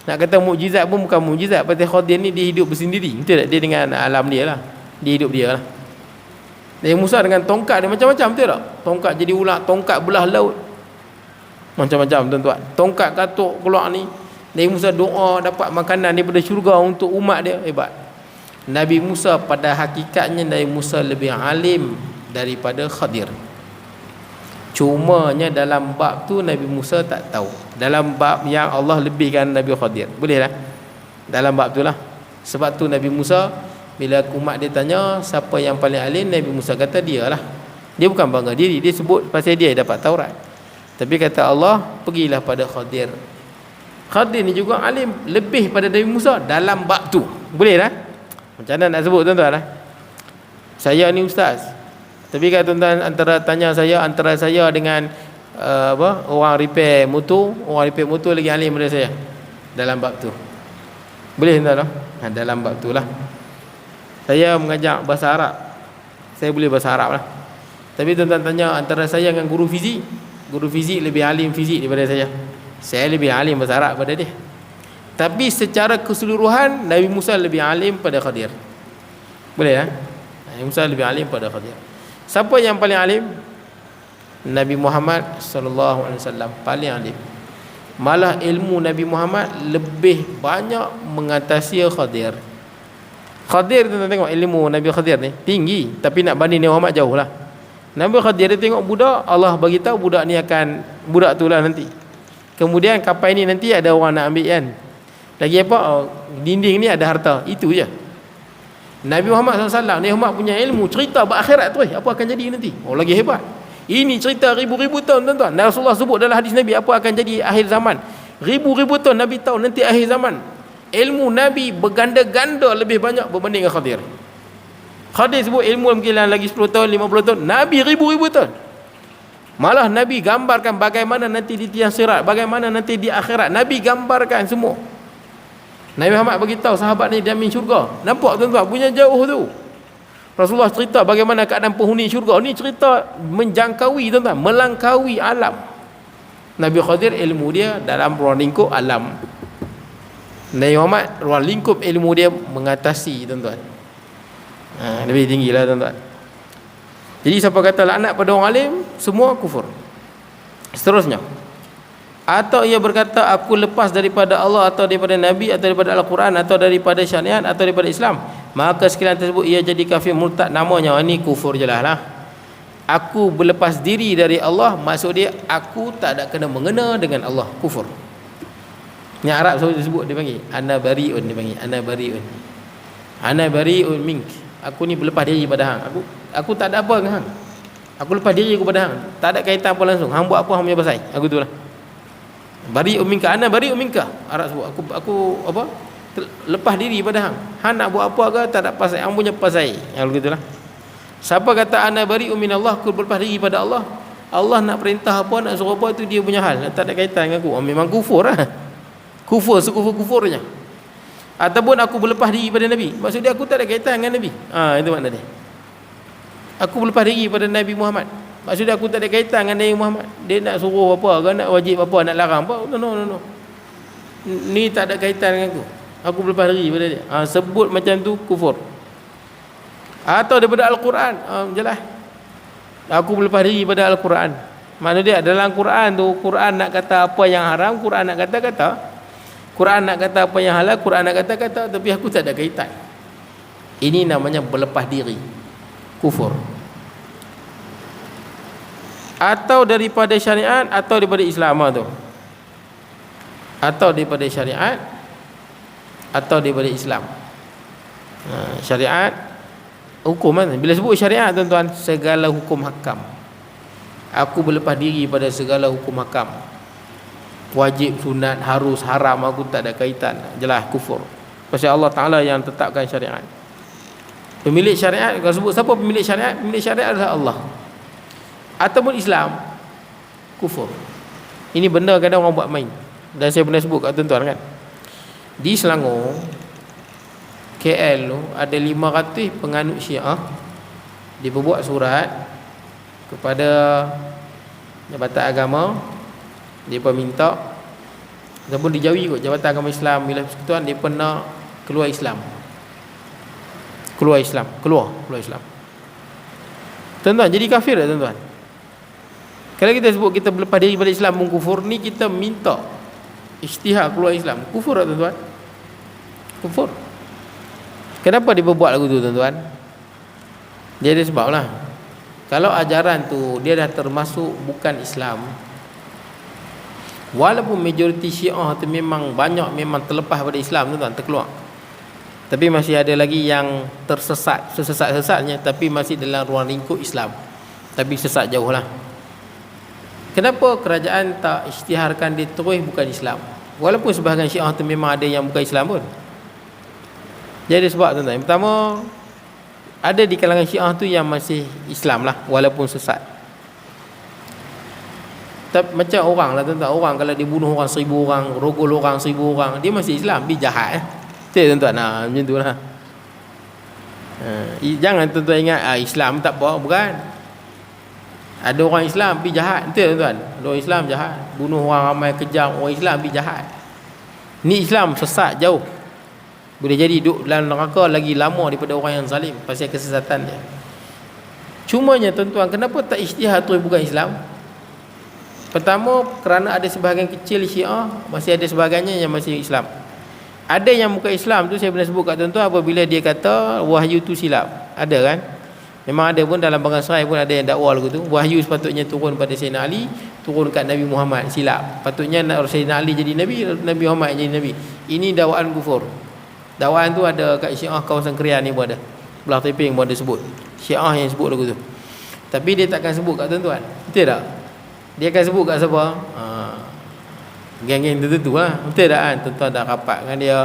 Nak kata mukjizat pun bukan mukjizat, pasal Khadir ni dia hidup bersendiri, betul tak? Dia dengan alam dia lah, dia hidup dia lah. Nabi Musa dengan tongkat dia macam-macam, betul tak? Tongkat jadi ular, tongkat belah laut, macam-macam tuan-tuan. Tongkat katuk keluar ni, Nabi Musa doa dapat makanan daripada syurga untuk umat dia, hebat. Nabi Musa pada hakikatnya Nabi Musa lebih alim daripada Khadir. Cumanya dalam bab tu Nabi Musa tak tahu. Dalam bab yang Allah lebihkan Nabi Khadir, boleh lah dalam bab tu lah. Sebab tu Nabi Musa, bila umat dia tanya siapa yang paling alim, Nabi Musa kata dia lah. Dia bukan bangga diri, dia sebut pasal dia dapat Taurat. Tapi kata Allah, pergilah pada Khadir. Khadir ni juga alim lebih pada Nabi Musa dalam bab tu. Boleh lah. Macam mana nak sebut tuan-tuan lah? Saya ni ustaz, tapi kalau tuan-tuan tanya saya, antara saya dengan orang repair motor, orang repair motor lagi alim daripada saya dalam bab tu. Boleh tuan-tuan? Dalam bab tu lah. Saya mengajar bahasa Arab, saya boleh bahasa Arab lah. Tapi tuan-tuan tanya antara saya dengan guru fizik, guru fizik lebih alim fizik daripada saya. Saya lebih alim bahasa Arab pada dia. Tapi secara keseluruhan Nabi Musa lebih alim pada Khadir. Boleh lah. Nabi Musa lebih alim pada Khadir. Siapa yang paling alim? Nabi Muhammad sallallahu alaihi wasallam paling alim. Malah ilmu Nabi Muhammad lebih banyak mengatasi Khadir. Khadir tu tengok ilmu Nabi Khadir ni tinggi, tapi nak banding Nabi Muhammad jauh lah. Nabi Khadir dia tengok budak, Allah bagi tahu budak ni akan, budak tu lah nanti. Kemudian kapal ni nanti ada orang nak ambil kan. Lagi apa? Dinding ni ada harta. Itu je. Nabi Muhammad SAW, Nabi Muhammad punya ilmu cerita berakhirat tu, apa akan jadi nanti. Oh, lagi hebat. Ini cerita ribu-ribu tahun tuan-tuan. Dan Rasulullah sebut dalam hadis Nabi apa akan jadi akhir zaman. Ribu-ribu tahun Nabi tahu nanti akhir zaman. Ilmu Nabi berganda-ganda lebih banyak berbanding dengan Khadir. Khadir sebut ilmu mungkin lagi 10 tahun, 50 tahun. Nabi ribu-ribu tahun. Malah Nabi gambarkan bagaimana nanti di tiang sirat, bagaimana nanti di akhirat. Nabi gambarkan semua. Nabi Muhammad beritahu sahabat ni dia min syurga. Nampak tuan-tuan, punya jauh tu. Rasulullah cerita bagaimana keadaan penghuni syurga. Ni cerita menjangkaui tuan-tuan, melangkaui alam. Nabi Khadir ilmu dia dalam ruang lingkup alam. Nabi Muhammad ruang lingkup ilmu dia mengatasi tuan-tuan. Lebih tinggi lah tuan-tuan. Jadi siapa kata laknat pada orang alim, semua kufur. Seterusnya, atau ia berkata aku lepas daripada Allah atau daripada Nabi atau daripada Al-Quran atau daripada syariat atau daripada Islam, maka sekalian tersebut ia jadi kafir murtad. Namanya ini kufur jelas lah. Aku berlepas diri dari Allah, maksud dia aku tak ada kena mengena dengan Allah. Kufur. Yang Arab selalu disebut, dia panggil ana bariun, dia panggil ana bariun. Ana bariun mink. Aku ni berlepas diri pada hang. Aku tak ada apa dengan hang. Aku lepas diri aku pada hang. Tak ada kaitan apa langsung. Hang buat apa hang punya pasal. Aku itulah. Bari'un minka, ana bari'un minka. Arab sebut aku apa? Lepas diri pada hang. Hang nak buat apa ke tak ada pasal, hang punya pasal. Yang begitulah. Siapa kata ana bari'un minallah, aku berlepas diri pada Allah. Allah nak perintah apa, nak suruh apa, itu dia punya hal. Tak ada kaitan dengan aku. Memang kufur lah. Kufur sekufur-kufurnya. Ataupun aku berlepas diri pada Nabi. Maksud dia aku tak ada kaitan dengan Nabi. Itu makna dia. Aku berlepas diri pada Nabi Muhammad. Maksud dia aku tak ada kaitan dengan Nabi Muhammad. Dia nak suruh apa ke, nak wajib apa, nak larang apa. No. Ni tak ada kaitan dengan aku. Aku berlepas diri pada dia. Sebut macam tu kufur. Atau daripada Al-Quran. Jelas. Aku berlepas diri pada Al-Quran. Maksud dia dalam Quran tu, Quran nak kata apa yang haram, Quran nak kata-kata. Quran nak kata apa yang halal, Quran nak kata-kata, tapi aku tak ada kaitan. Ini namanya berlepas diri. Kufur. Atau daripada syariat atau daripada Islam tu. Atau daripada syariat atau daripada Islam. Syariat hukum kan. Bila sebut syariat tuan-tuan, segala hukum hakam. Aku berlepas diri pada segala hukum hakam. Wajib, sunat, harus, haram, aku tak ada kaitan. Jelas kufur. Pasal Allah Ta'ala yang tetapkan syariat. Pemilik syariat, kalau sebut siapa pemilik syariat? Pemilik syariat adalah Allah. Ataupun Islam, kufur. Ini benda kadang orang buat main. Dan saya pernah sebut kat tuan-tuan kan, di Selangor KL tu ada 500 penganut Syiah. Dia berbuat surat kepada Jabatan Agama. Dia pun minta, ataupun dijauhi kot Jabatan Agama Islam, bila persekutuan dia pernah keluar Islam. Keluar Islam. Tuan-tuan, jadi kafir tak tuan-tuan? Kalau kita sebut kita berlepas diri pada Islam mengkufur, ni kita minta isytihar keluar Islam. Kufur tak tuan-tuan? Kufur. Kenapa dia berbuat lagu tu tuan-tuan? Dia ada sebab lah. Kalau ajaran tu dia dah termasuk bukan Islam, walaupun majoriti Syiah tu memang banyak, memang terlepas pada Islam tuan-tuan, terkeluar, tapi masih ada lagi yang tersesat, sesat-sesatnya, tapi masih dalam ruang lingkup Islam, tapi sesat jauh lah. Kenapa kerajaan tak isytiharkan dia terus bukan Islam, walaupun sebahagian Syiah tu memang ada yang bukan Islam pun? Jadi sebab tuan-tuan, yang pertama, ada di kalangan Syiah tu yang masih Islam lah, walaupun sesat. Macam orang lah tuan-tuan, orang kalau dia bunuh orang 1000 orang, rogol orang 1000 orang, dia masih Islam, dia jahat betul tuan-tuan. Macam tu lah. Jangan tuan-tuan ingat Islam tak apa, bukan. Ada orang Islam pergi jahat, betul tuan-tuan. Ada orang Islam jahat, bunuh orang ramai, kejam. Orang Islam pergi jahat. Ni Islam sesat jauh, boleh jadi duduk dalam neraka lagi lama daripada orang yang zalim pasal kesesatan dia. Cumanya tuan-tuan, kenapa tak isytihar tu bukan Islam? Pertama, kerana ada sebahagian kecil Syiah, masih ada sebahagiannya yang masih Islam. Ada yang bukan Islam tu, saya pernah sebut kat tuan-tuan, apabila dia kata wahyu tu silap. Ada kan? Memang ada pun dalam Bangang pun ada yang dakwa lagu tu. Wahyu sepatutnya turun pada Sayyidina Ali, turun kat Nabi Muhammad, silap. Patutnya Sayyidina Ali jadi Nabi, Nabi Muhammad jadi Nabi. Ini dakwaan kufur. Dakwaan tu ada kat Syiah kawasan Krian ni pun ada. Belah Taiping pun ada sebut. Syiah yang sebut lagu tu. Tapi dia takkan sebut kat tuan-tuan. Betul tak? Dia akan sebut kat siapa? Geng-geng tertentu lah. Betul tak kan? Tuan-tuan dah rapat dengan dia,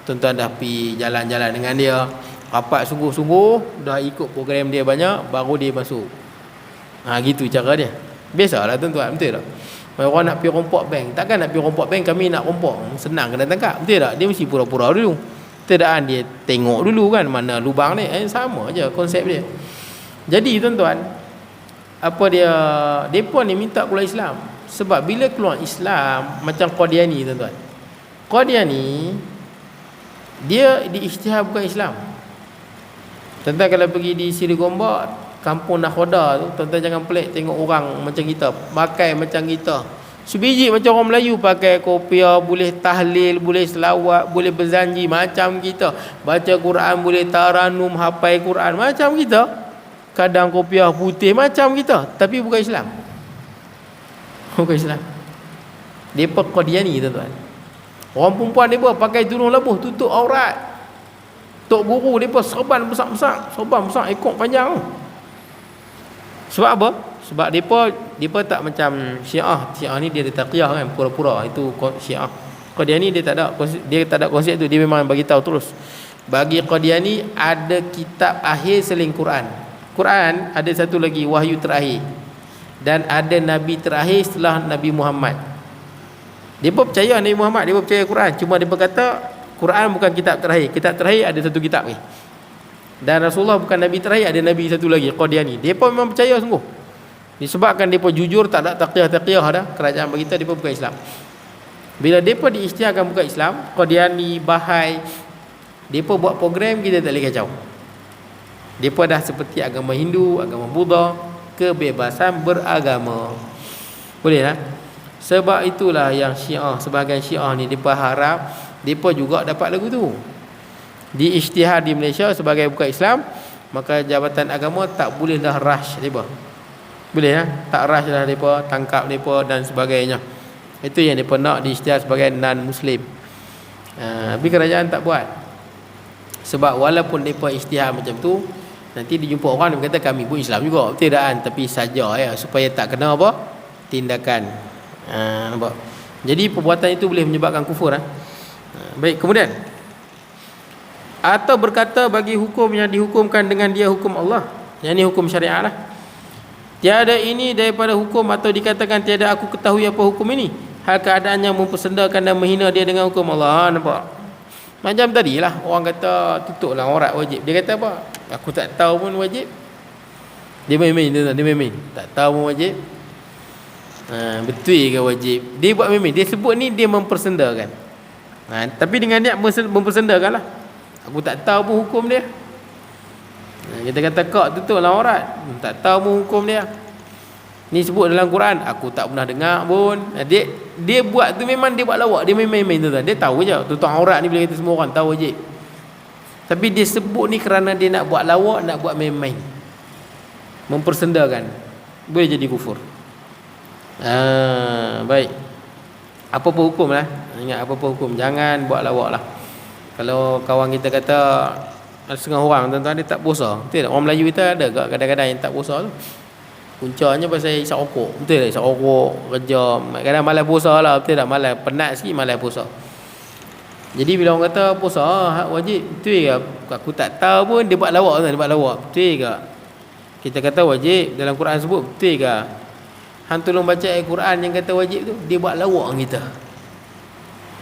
tuan-tuan dah pergi jalan-jalan dengan dia, rapat sungguh-sungguh, dah ikut program dia banyak, baru dia masuk. Gitu cara dia. Biasalah tuan-tuan, betul tak? Orang nak pergi rompok bank, takkan nak pergi rompok bank kami nak rompok, senang kena tangkap. Betul tak? Dia mesti pura-pura dulu. Betul tak kan? Dia tengok dulu kan mana lubang ni. Sama je konsep dia. Jadi tuan-tuan, apa dia, depa ni minta keluar Islam. Sebab bila keluar Islam macam Qadiani tuan-tuan, Qadiani dia diisytihar bukan Islam. Tuan-tuan kalau pergi di Seri Gombak, kampung Nakhoda tu, tuan-tuan jangan pelik tengok orang macam kita, pakai macam kita. Sebiji macam orang Melayu, pakai kopiah, boleh tahlil, boleh selawat, boleh berzanji macam kita. Baca Quran, boleh taranum, hafal Quran macam kita. Kadang kopiah putih macam kita, tapi bukan Islam. Bukan Islam. Depa Qadiani tuan-tuan. Orang perempuan depa pakai tudung labuh tutup aurat. Tok guru depa serban besar-besar, serban besar ekor panjang. Sebab apa? Sebab depa tak macam Syiah. Syiah ni dia ada taqiyah kan, pura-pura. Itu Syiah. Qadiani dia tak ada konsep tu, dia memang bagi tahu terus. Bagi Qadiani ada kitab akhir selain Quran. Quran ada satu lagi wahyu terakhir. Dan ada nabi terakhir setelah Nabi Muhammad. Depa percaya Nabi Muhammad, depa percaya Quran, cuma depa kata Quran bukan kitab terakhir. Kitab terakhir ada satu kitab ni. Dan Rasulullah bukan nabi terakhir, ada nabi satu lagi, Qadiani. Depa memang percaya sungguh. Disebabkan depa jujur, tak ada taqiyah dah, kerajaan bagi kita depa bukan Islam. Bila depa diisytiharkan bukan Islam, Qadiani, Bahai, depa buat program, kita tak boleh kacau. Depa dah seperti agama Hindu, agama Buddha, kebebasan beragama. Boleh tak? Sebab itulah yang Syiah, sebahagian Syiah ni depa harap depa juga dapat lagu tu. Di isytihar di Malaysia sebagai bukan Islam, maka Jabatan Agama tak boleh dah rush depa. Boleh ya? Tak rush dah depa, tangkap depa dan sebagainya. Itu yang depa nak di isytihar sebagai non-Muslim. Tapi kerajaan tak buat. Sebab walaupun depa isytihar macam tu, nanti dijumpa orang dia kata kami pun Islam juga. Betul tak kan? Tapi saja ya, supaya tak kena apa? Tindakan. Nampak? Jadi perbuatan itu boleh menyebabkan kufur. Baik, kemudian atau berkata bagi hukum yang dihukumkan dengan dia hukum Allah, yang ini hukum syariat lah. Tiada ini daripada hukum, atau dikatakan tiada aku ketahui apa hukum ini, hal keadaannya mempersendakan dan menghina dia dengan hukum Allah. Nampak? Macam tadilah orang kata tutuplah aurat wajib. Dia kata apa? Aku tak tahu pun wajib. Dia main-main, dia main-main. Tak tahu pun wajib. Betul ke wajib? Dia buat main-main. Dia sebut ni dia mempersendakan. Tapi dengan niat mempersendakan lah. Aku tak tahu pun hukum dia. Kita kata kak tutuplah aurat, tak tahu pun hukum dia. Ni sebut dalam Quran, aku tak pernah dengar pun. Dia buat tu memang dia buat lawak, dia main-main tu. Dia tahu je tutup aurat ni bila kita semua orang tahu wajib. Tapi dia sebut ni kerana dia nak buat lawak, nak buat main-main, mempersendakan. Boleh jadi kufur. Baik. Apa-apa hukum lah. Ingat apa-apa hukum, jangan buat lawak lah. Kalau kawan kita kata ada setengah orang tuan-tuan dia tak puasa. Betul tak? Orang Melayu kita ada ke kadang-kadang yang tak puasa tu. Puncanya pasal isap rokok. Betul tak? Isap rokok, kerja, kadang malas puasa lah. Betul tak? Malas, penat sikit malas puasa. Jadi bila orang kata puasa wajib, betul ke? Aku tak tahu pun, dia buat lawak kan, dia buat lawak. Betul ke? Kita kata wajib, dalam Quran sebut, betul ke? Hang tolong baca ayat Quran yang kata wajib tu, dia buat lawak dengan kita.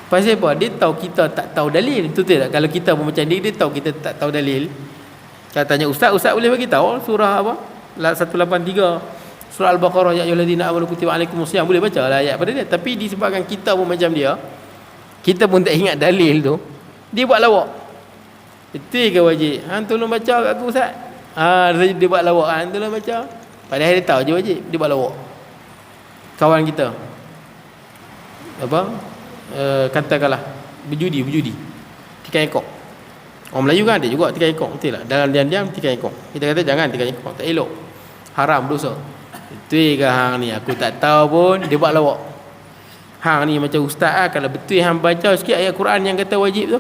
Pasal apa? Dia tahu kita tak tahu dalil. Betul tak? Kalau kita pun macam dia tahu kita tak tahu dalil. Kalau tanya ustaz boleh bagi tahu surah apa? 183 surah Al-Baqarah, ya ayyuhallazina amanu kutiba alaikumusiyam. Boleh baca lah ayat pada dia. Tapi disebabkan kita pun macam dia, kita pun tak ingat dalil tu, dia buat lawak. Betul ke wajib? Hang tolong baca kat aku ustaz. Dia buat lawak. Hang tolong baca. Padahal dia tahu je wajib, dia buat lawak. Kawan kita apa? Katakanlah berjudi tikai ekor. Orang Melayu kan ada juga tikai ekor, betul tak? Dalam diam-diam tikai ekor. Kita kata jangan tikai ekor, tak elok, haram, dosa. Betul ke hang ni? Aku tak tahu pun, dia buat lawak. Hang ni macam ustaz kalau betul hang baca sikit ayat Quran yang kata wajib tu,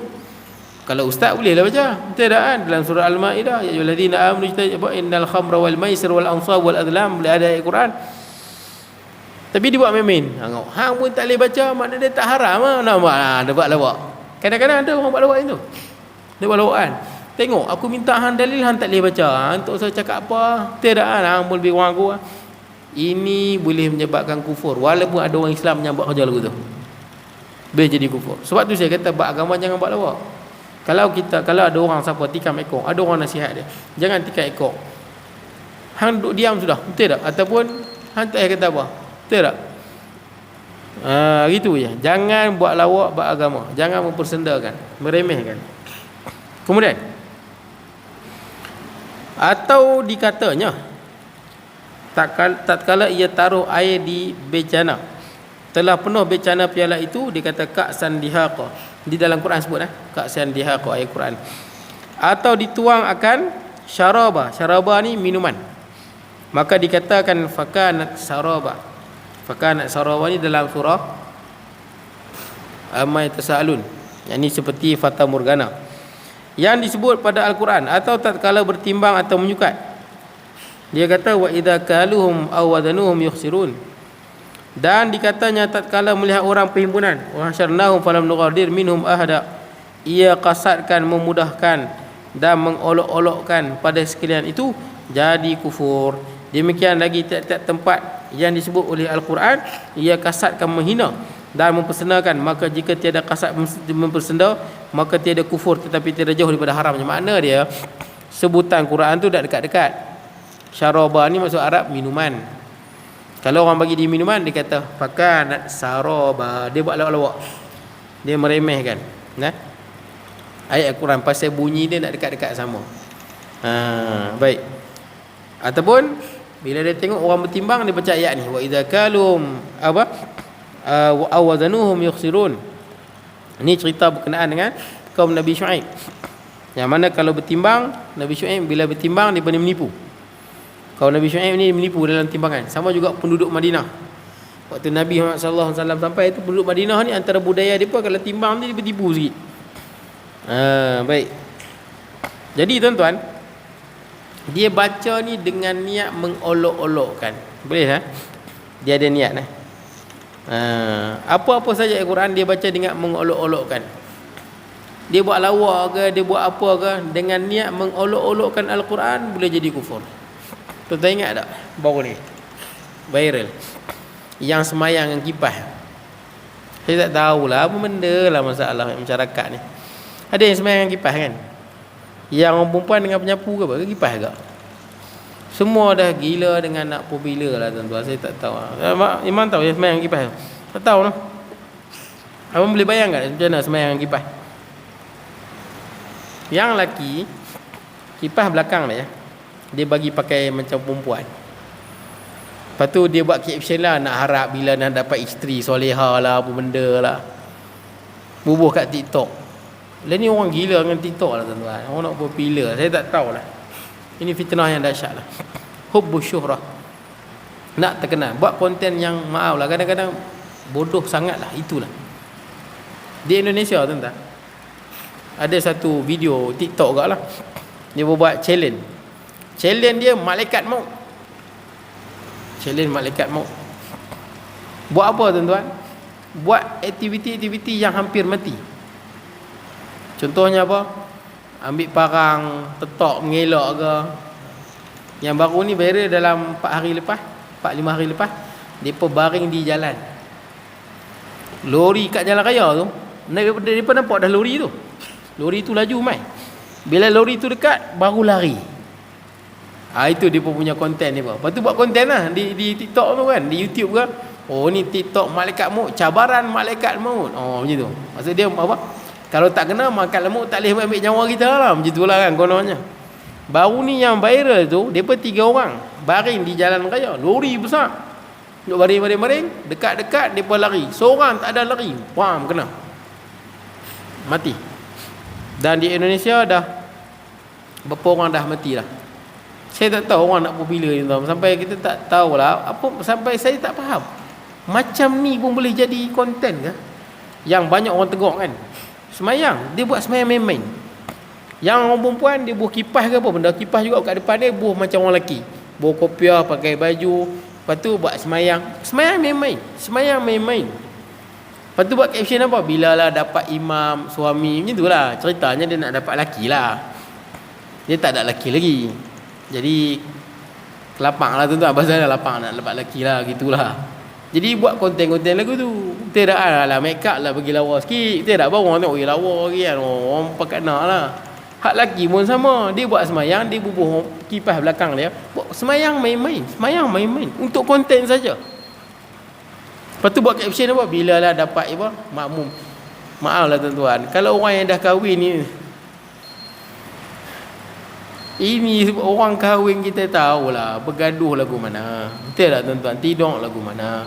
Kalau ustaz bolehlah baca. Betul tak kan? Dalam surah Al-Maidah, ya ayyuhallazina amanu ijtanibu innal khamra wal maisir wal ansab wal azlam, boleh ada ayat Quran. Tapi dia buat main-main. Tengok, hang pun tak boleh baca, makna dia tak haram ah. Nampak dia buat lawak. Kadang-kadang ada orang buat lawak itu. Dia buat lawak kan. Tengok, aku minta hang dalil, hang tak boleh baca. Hang tak usah cakap apa. Tidak kan? Hang pun lebih kurang aku. Ini boleh menyebabkan kufur. Walaupun ada orang Islam yang buat kerja lagu tu, boleh jadi kufur. Sebab tu saya kata, buat agama jangan buat lawak. Kalau ada orang siapa tikam ekor, ada orang nasihat dia, jangan tikam ekor. Hang duduk diam sudah. Betul tak? Ataupun hang tak payah kata apa. Betul tak? Gitu je. Jangan buat lawak buat agama. Jangan mempersendakan, meremehkan. Kemudian, atau dikatanya, tatkala ia taruh air di becana, telah penuh becana piala itu, dikata ka'san dihaqa. Di dalam Quran sebut ka'san dihaqa, ayat Quran. Atau dituang akan syaraba. Syaraba ni minuman. Maka dikatakan fakanat saraba. Fakanat saraba ni dalam surah Amma Yatasaalun. Yang ni seperti fata morgana yang disebut pada Al-Quran. Atau tatkala bertimbang atau menyukat, dia kata wa idza kaluhum aw wadanuhum yukhsirun. Dan dikatanya tatkala melihat orang perhimpunan, wa hasyarnahum falam nughadir minhum ahada, ia qasadkan, memudahkan dan mengolok-olokkan pada sekalian itu, jadi kufur. Demikian lagi tiap-tiap tempat yang disebut oleh Al-Quran, ia qasadkan menghina dan mempersenakan. Maka jika tiada qasad mempersenda, maka tiada kufur, tetapi tiada jauh daripada haramnya. Makna dia, sebutan Quran tu tak dekat-dekat. Syaraba ni maksud Arab minuman. Kalau orang bagi dia minuman, dia kata fakanat saraba. Dia buat lawak-lawak, dia meremehkan. Nah, ayat Al-Quran pasal bunyi dia nak dekat-dekat sama. Baik. Ataupun bila dia tengok orang bertimbang, dia baca ayat ni, wa idza kalum awazanuhum yukhsirun. Ini cerita berkenaan dengan kaum Nabi Syuaib, yang mana kalau bertimbang, Nabi Syuaib bila bertimbang dia boleh menipu. Kaum Nabi Syuaib ni menipu dalam timbangan. Sama juga penduduk Madinah. Waktu Nabi Muhammad sallallahu alaihi wasallam sampai itu, penduduk Madinah ni antara budaya depa kalau timbang dia bertipu sikit. Baik. Jadi tuan-tuan, dia baca ni dengan niat mengolok-olokkan. Boleh tak? Dia ada niat apa-apa saja Al-Quran dia baca dengan mengolok-olokkan. Dia buat lawak ke, dia buat apa ke, dengan niat mengolok-olokkan Al-Quran, boleh jadi kufur. Tuan-tuan ingat tak baru ni viral yang semayang dengan kipas? Saya tak tahulah apa benda lah masalah masyarakat ni. Ada yang semayang dengan kipas kan, yang orang perempuan dengan penyapu ke apa, ke kipas ke? Semua dah gila dengan nak popular lah tuan-tuan. Saya tak tahu. Imam tahu yang semayang dengan kipas? Tak tahu lah. Abang boleh bayangkan macam mana semayang dengan kipas? Yang lelaki kipas belakang dia, dia bagi pakai macam perempuan. Lepas tu dia buat caption lah, nak harap bila nak dapat isteri soleha lah, apa benda lah, bubuh kat TikTok. Lah ni orang gila dengan TikTok lah tuan-tuan. Orang nak popular. Saya tak tahulah. Ini fitnah yang dahsyat lah. Hubbus syuhrah, nak terkenal. Buat konten yang maaf lah, kadang-kadang bodoh sangat lah. Itulah di Indonesia tuan-tuan. Ada satu video TikTok kat lah, dia buat challenge. Challenge dia malaikat maut. Challenge malaikat maut. Buat apa tuan-tuan? Buat aktiviti-aktiviti yang hampir mati. Contohnya apa? Ambil parang, tetok, mengelak ke. Yang baru ni viral dalam 4 hari lepas, 4-5 hari lepas, depa baring di jalan. Lori kat jalan raya tu, depa nampak dah lori tu. Lori tu laju mai. Bila lori tu dekat, baru lari. Itu dia punya konten ni. Lepas tu buat konten lah di TikTok tu kan, di YouTube kan. Oh ni TikTok malaikat maut, cabaran malaikat maut. Oh macam tu. Maksud dia apa? Kalau tak kena malaikat maut tak boleh ambil nyawa kita lah. Macam tu lah kan kononnya. Baru ni yang viral tu, depa 3 orang baring di jalan raya, lori besar. Duk baring, dekat-dekat depa lari. Seorang tak ada lari, wam kena. Mati. Dan di Indonesia dah berapa orang dah mati dah. Saya tak tahu orang nak popular ni tuan. Sampai kita tak tahulah apa, sampai saya tak faham. Macam ni pun boleh jadi konten ke? Yang banyak orang tegur kan. Semayang, dia buat semayang main-main. Yang orang perempuan dia buah kipas ke apa benda, kipas juga kat depan dia buah macam orang lelaki. Buah kopiah, pakai baju, lepas tu buat semayang. Semayang main-main. Semayang main-main. Lepas tu buat caption apa? Bila lah dapat imam, suami, macam tu lah. Ceritanya dia nak dapat laki lah. Dia tak ada laki lagi. Jadi kelapang lah tuan-tuan. Pasal dah lapang nak dapat laki lah, gitulah. Jadi buat konten-konten lagu tu. Tidak lah make up lah bagi lawa sikit. Tidak baru orang tengok lawa lagi kan. Orang pakai nak lah. Hak laki pun sama. Dia buat semayang, dia bubuh kipas belakang dia. Buat semayang main-main. Semayang main-main. Untuk konten saja. Lepas tu buat caption apa? Bila lah dapat apa? Makmum. Maaf lah tuan-tuan. Kalau orang yang dah kahwin ni. Ini orang kahwin kita tahulah. Bergaduh lagu mana. Betul tak tuan-tuan? Tidur lagu mana.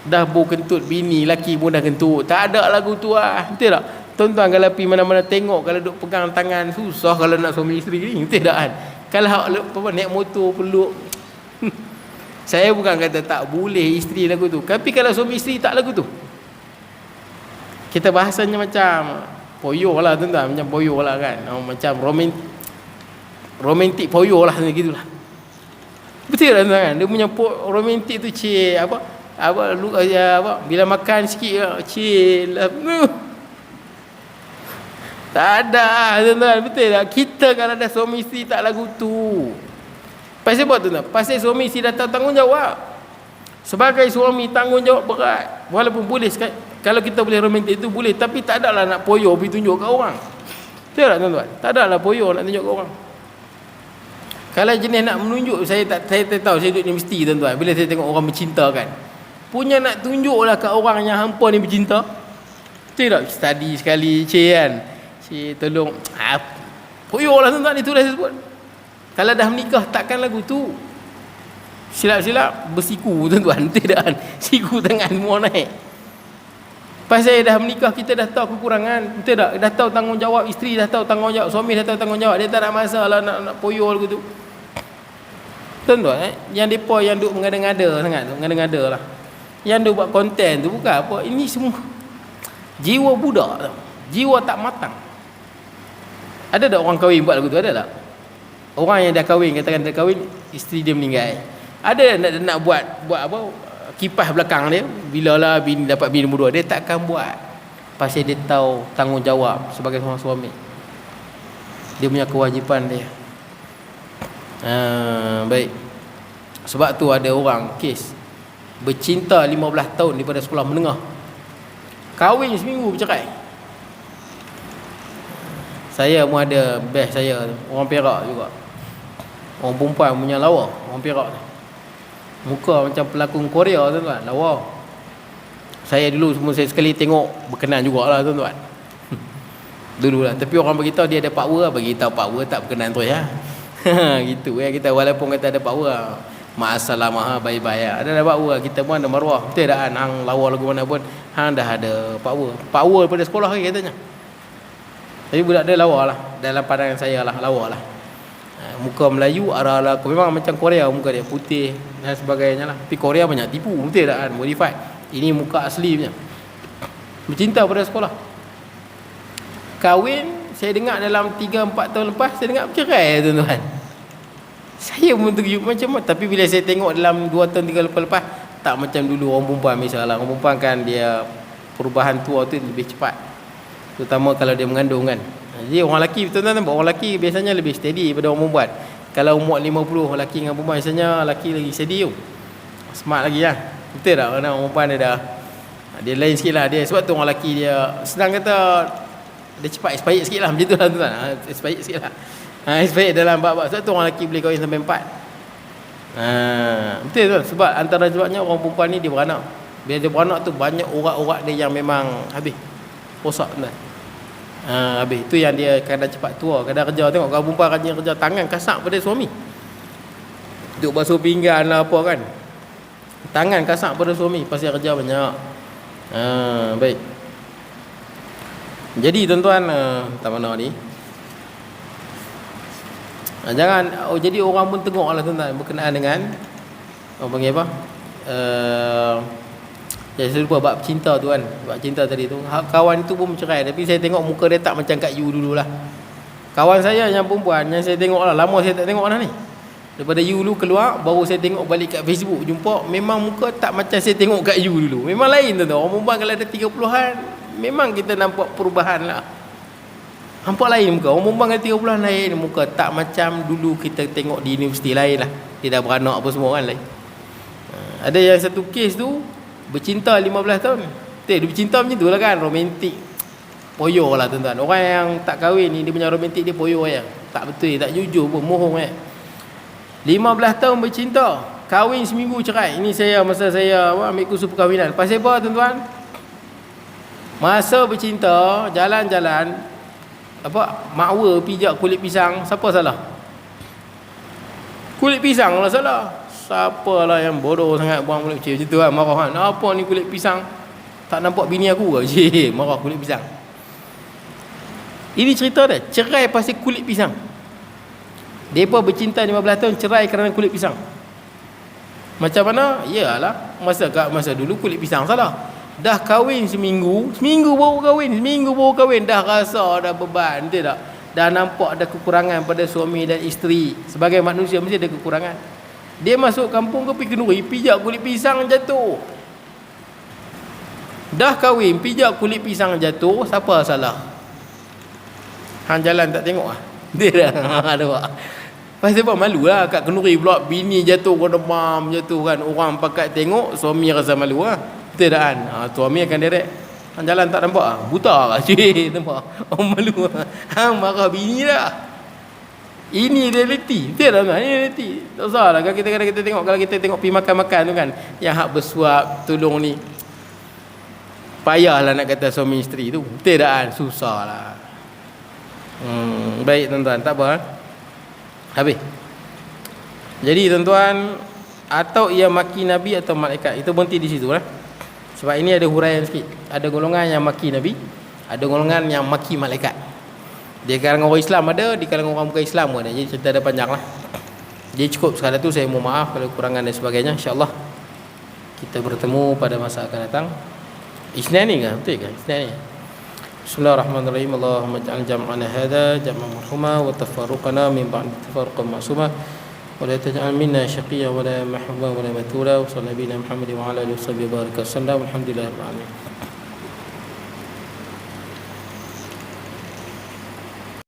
Dah kentut bini, laki pun dah kentut. Tak ada lagu tu lah. Betul tak? Tuan-tuan kalau pergi mana-mana tengok, kalau duk pegang tangan, susah kalau nak suami isteri ni. Betul tak kan? Kalau naik motor peluk. Saya bukan kata tak boleh isteri lagu tu. Tapi kalau suami isteri tak lagu tu. Kita bahasanya macam poyo lah tuan-tuan. Macam poyo lah kan. Macam romantik poyo lah. Gitulah. Betul tak tuan-tuan kan? Dia punya romantik tu cik apa bila makan sikit cik lah. Tak ada tuan-tuan. Betul tak? Kita kalau ada suami isteri tak lagu tu. Pasal apa tuan-tuan? Pasal suami isteri dah tahu tanggungjawab. Sebagai suami tanggungjawab berat. Walaupun boleh kalau kita boleh romantik tu boleh, tapi tak adalah nak poyo pergi tunjuk kat orang. Betul tak tuan-tuan? Tak adalah poyo nak tunjuk kat orang. Kalau jenis nak menunjuk, saya tak tahu, saya duduk universiti tuan-tuan. Bila saya tengok orang bercinta kan, punya nak tunjuklah kat orang yang hampa ni bercinta. Betul tak? Study sekali cik kan. Cik tolong poyo lah tuan-tuan, itulah saya sebut. Kalau dah menikah takkan lagu tu. Silap-silap bersiku tuan-tuan. Betul tak kan? Siku tangan semua naik. Pasal dah menikah kita dah tahu kekurangan. Betul tak? Dah tahu tanggungjawab isteri, dah tahu tanggungjawab suami, dah tahu tanggungjawab. Dia tak nak masalah nak poyo lagu tu. Tuan-tuan yang depa yang duk mengada-ngada sangat tu, mengada-ngada lah. Yang duk buat konten tu bukan apa, ini semua jiwa budak tau. Jiwa tak matang. Ada tak orang kahwin buat lagu tu? Ada tak? Orang yang dah kahwin, katakan dah kahwin, isteri dia meninggal. Ada nak buat apa? Kipas belakang dia, bila lah bini dapat bini nombor 2, dia takkan buat. Pasal dia tahu tanggungjawab sebagai seorang suami. Dia punya kewajipan dia. Baik. Sebab tu ada orang kes bercinta 15 tahun daripada sekolah menengah. Kahwin seminggu bercerai. Saya pun ada best saya, orang Perak juga. Orang perempuan punya lawa, orang Perak tu. Muka macam pelakon Korea tuan-tuan, lawa. Saya dulu semua saya sekali tengok berkenan jugalah tuan-tuan. Dululah, tapi orang beritahu dia ada power, bagi tahu power tak berkenan tu ya. Gitu ya kita, walaupun kata ada power, ma'assalamah bye-bye ya. Ada power, kita pun ada maruah. Betul tak kan? Hang lawa lagu mana pun hang dah ada power. Power daripada sekolah lagi katanya. Tapi budak dia lawa lah, dalam pandangan saya lah lawa lah. Muka Melayu arah-arah memang macam Korea, muka dia putih dan sebagainya lah. Tapi Korea banyak tipu, betul tak kan? Modified. Ini muka asli punya. Bercinta pada sekolah. Kahwin, saya dengar dalam 3-4 tahun lepas, saya dengar bercerai tuan-tuan. Saya pun terkejut macam mana. Tapi bila saya tengok dalam 2 tahun 3 tahun lepas, tak macam dulu orang perempuan misalnya. Orang perempuan kan dia perubahan tua tu lebih cepat. Terutama kalau dia mengandung kan. Jadi orang lelaki, tuan-tuan, orang lelaki biasanya lebih steady daripada orang perempuan. Kalau umur 50, lelaki dengan perempuan biasanya lelaki lagi steady tu. Smart lagi lah. Betul tak? Kerana orang perempuan dia lain sikit lah. Sebab tu orang lelaki dia senang kata dia cepat expired sikit lah. Macam tu lah tuan-tuan. Expired sikit lah. Expired dalam bab-bab. Sebab tu orang lelaki boleh kahwin sampai 4. Betul tuan. Sebab antara sebabnya orang perempuan ni dia beranak. Bila dia beranak tu banyak urat-urat dia yang memang habis. Rosak tuan. Habis tu yang dia kadang cepat tua, kadang kerja. Tengok kalau perempuan kerja tangan kasak pada suami. Duk basuh pinggan lah apa kan. Tangan kasak pada suami pasal kerja banyak. Baik. Jadi tuan-tuan, tak mana ni. Jangan jadi orang pun tengoklah tuan-tuan berkenaan dengan apa panggil apa? Saya lupa bab cinta tu kan. Bab cinta tadi tu, kawan tu pun bercerai. Tapi saya tengok muka dia tak macam Kak Yu dululah. Kawan saya yang perempuan yang saya tengok lah, lama saya tak tengok dah ni. Daripada you dulu keluar, baru saya tengok balik kat Facebook, jumpa memang muka tak macam saya tengok kat you dulu. Memang lain tu. Orang perempuan kalau ada 30-an, memang kita nampak perubahan lah. Nampak lain muka. Orang perempuan kalau 30-an lain muka, tak macam dulu kita tengok di universiti lain lah. Dia dah beranak apa semua kan lain. Ada yang satu kes tu bercinta 15 tahun. Dia bercinta macam tu lah kan, romantik. Poyo lah tuan-tuan. Orang yang tak kahwin ni, dia punya romantik dia poyo ya. Tak betul, tak jujur pun, mohong 15 tahun bercinta, kahwin seminggu cerai. Ini saya masa saya ambil kursus perkahwinan. Pasal apa tuan-tuan? Masa bercinta, jalan-jalan makwa pijak kulit pisang, siapa salah? Kulit pisang lah salah. Siapalah yang bodoh sangat buang kulit pisang macam tu kan, marah kan. Apa ni kulit pisang? Tak nampak bini aku ke? Cik, marah kulit pisang. Ini cerita dia, cerai pasal kulit pisang. Mereka bercinta 15 tahun, cerai kerana kulit pisang. Macam mana? Yalah, masa dulu kulit pisang salah. Dah kahwin seminggu baru kahwin, dah rasa dah beban, betul tak? Dah nampak ada kekurangan pada suami dan isteri. Sebagai manusia mesti ada kekurangan. Dia masuk kampung ke pergi kenduri, pijak kulit pisang jatuh. Dah kahwin, pijak kulit pisang jatuh, siapa salah? Hang jalan tak tengok ah. Dia dah ada buat. Pasal apa malu lah kat kenduri pula, bini jatuh kau demam jatuh kan, orang pakat tengok, suami rasa malu lah. Betul tak kan? Suami akan direct. Hang jalan tak nampak ah, buta lah cik, nampak. Orang malu lah. Hang marah bini dah. Ini realiti. Betul tak kan? Ini realiti. Tak usah lah kalau kita tengok, kalau kita tengok pergi makan-makan tu kan, yang hak bersuap tolong ni, payahlah nak kata suami isteri tu. Betul tak kan? Susah lah. Baik tuan-tuan, tak apa. Habis. Jadi tuan-tuan, atau ia maki Nabi atau malaikat, itu berhenti di situ lah. Sebab ini ada huraian sikit. Ada golongan yang maki Nabi, ada golongan yang maki malaikat. Di kalangan orang Islam ada, di kalangan orang bukan Islam ada. Jadi cerita ada panjang lah. Jadi cukup sekadar tu, saya mohon maaf kalau kurangan dan sebagainya. InsyaAllah kita bertemu pada masa akan datang. Isnin ni kan? Betul kan? Isnin ni. Bismillahirrahmanirrahim. Allahumma ja'al jam'ana hadha jam'an marhuma wa tafarruqana min ba'di tafarruqan ma'suma wa la taj'al minna shaqiyyan wa la mahbuban wa la matula wa sallallahu nabiyina Muhammad wa ala alihi wa sahbihi wa baraka sallam. Alhamdulillahirabbil alamin.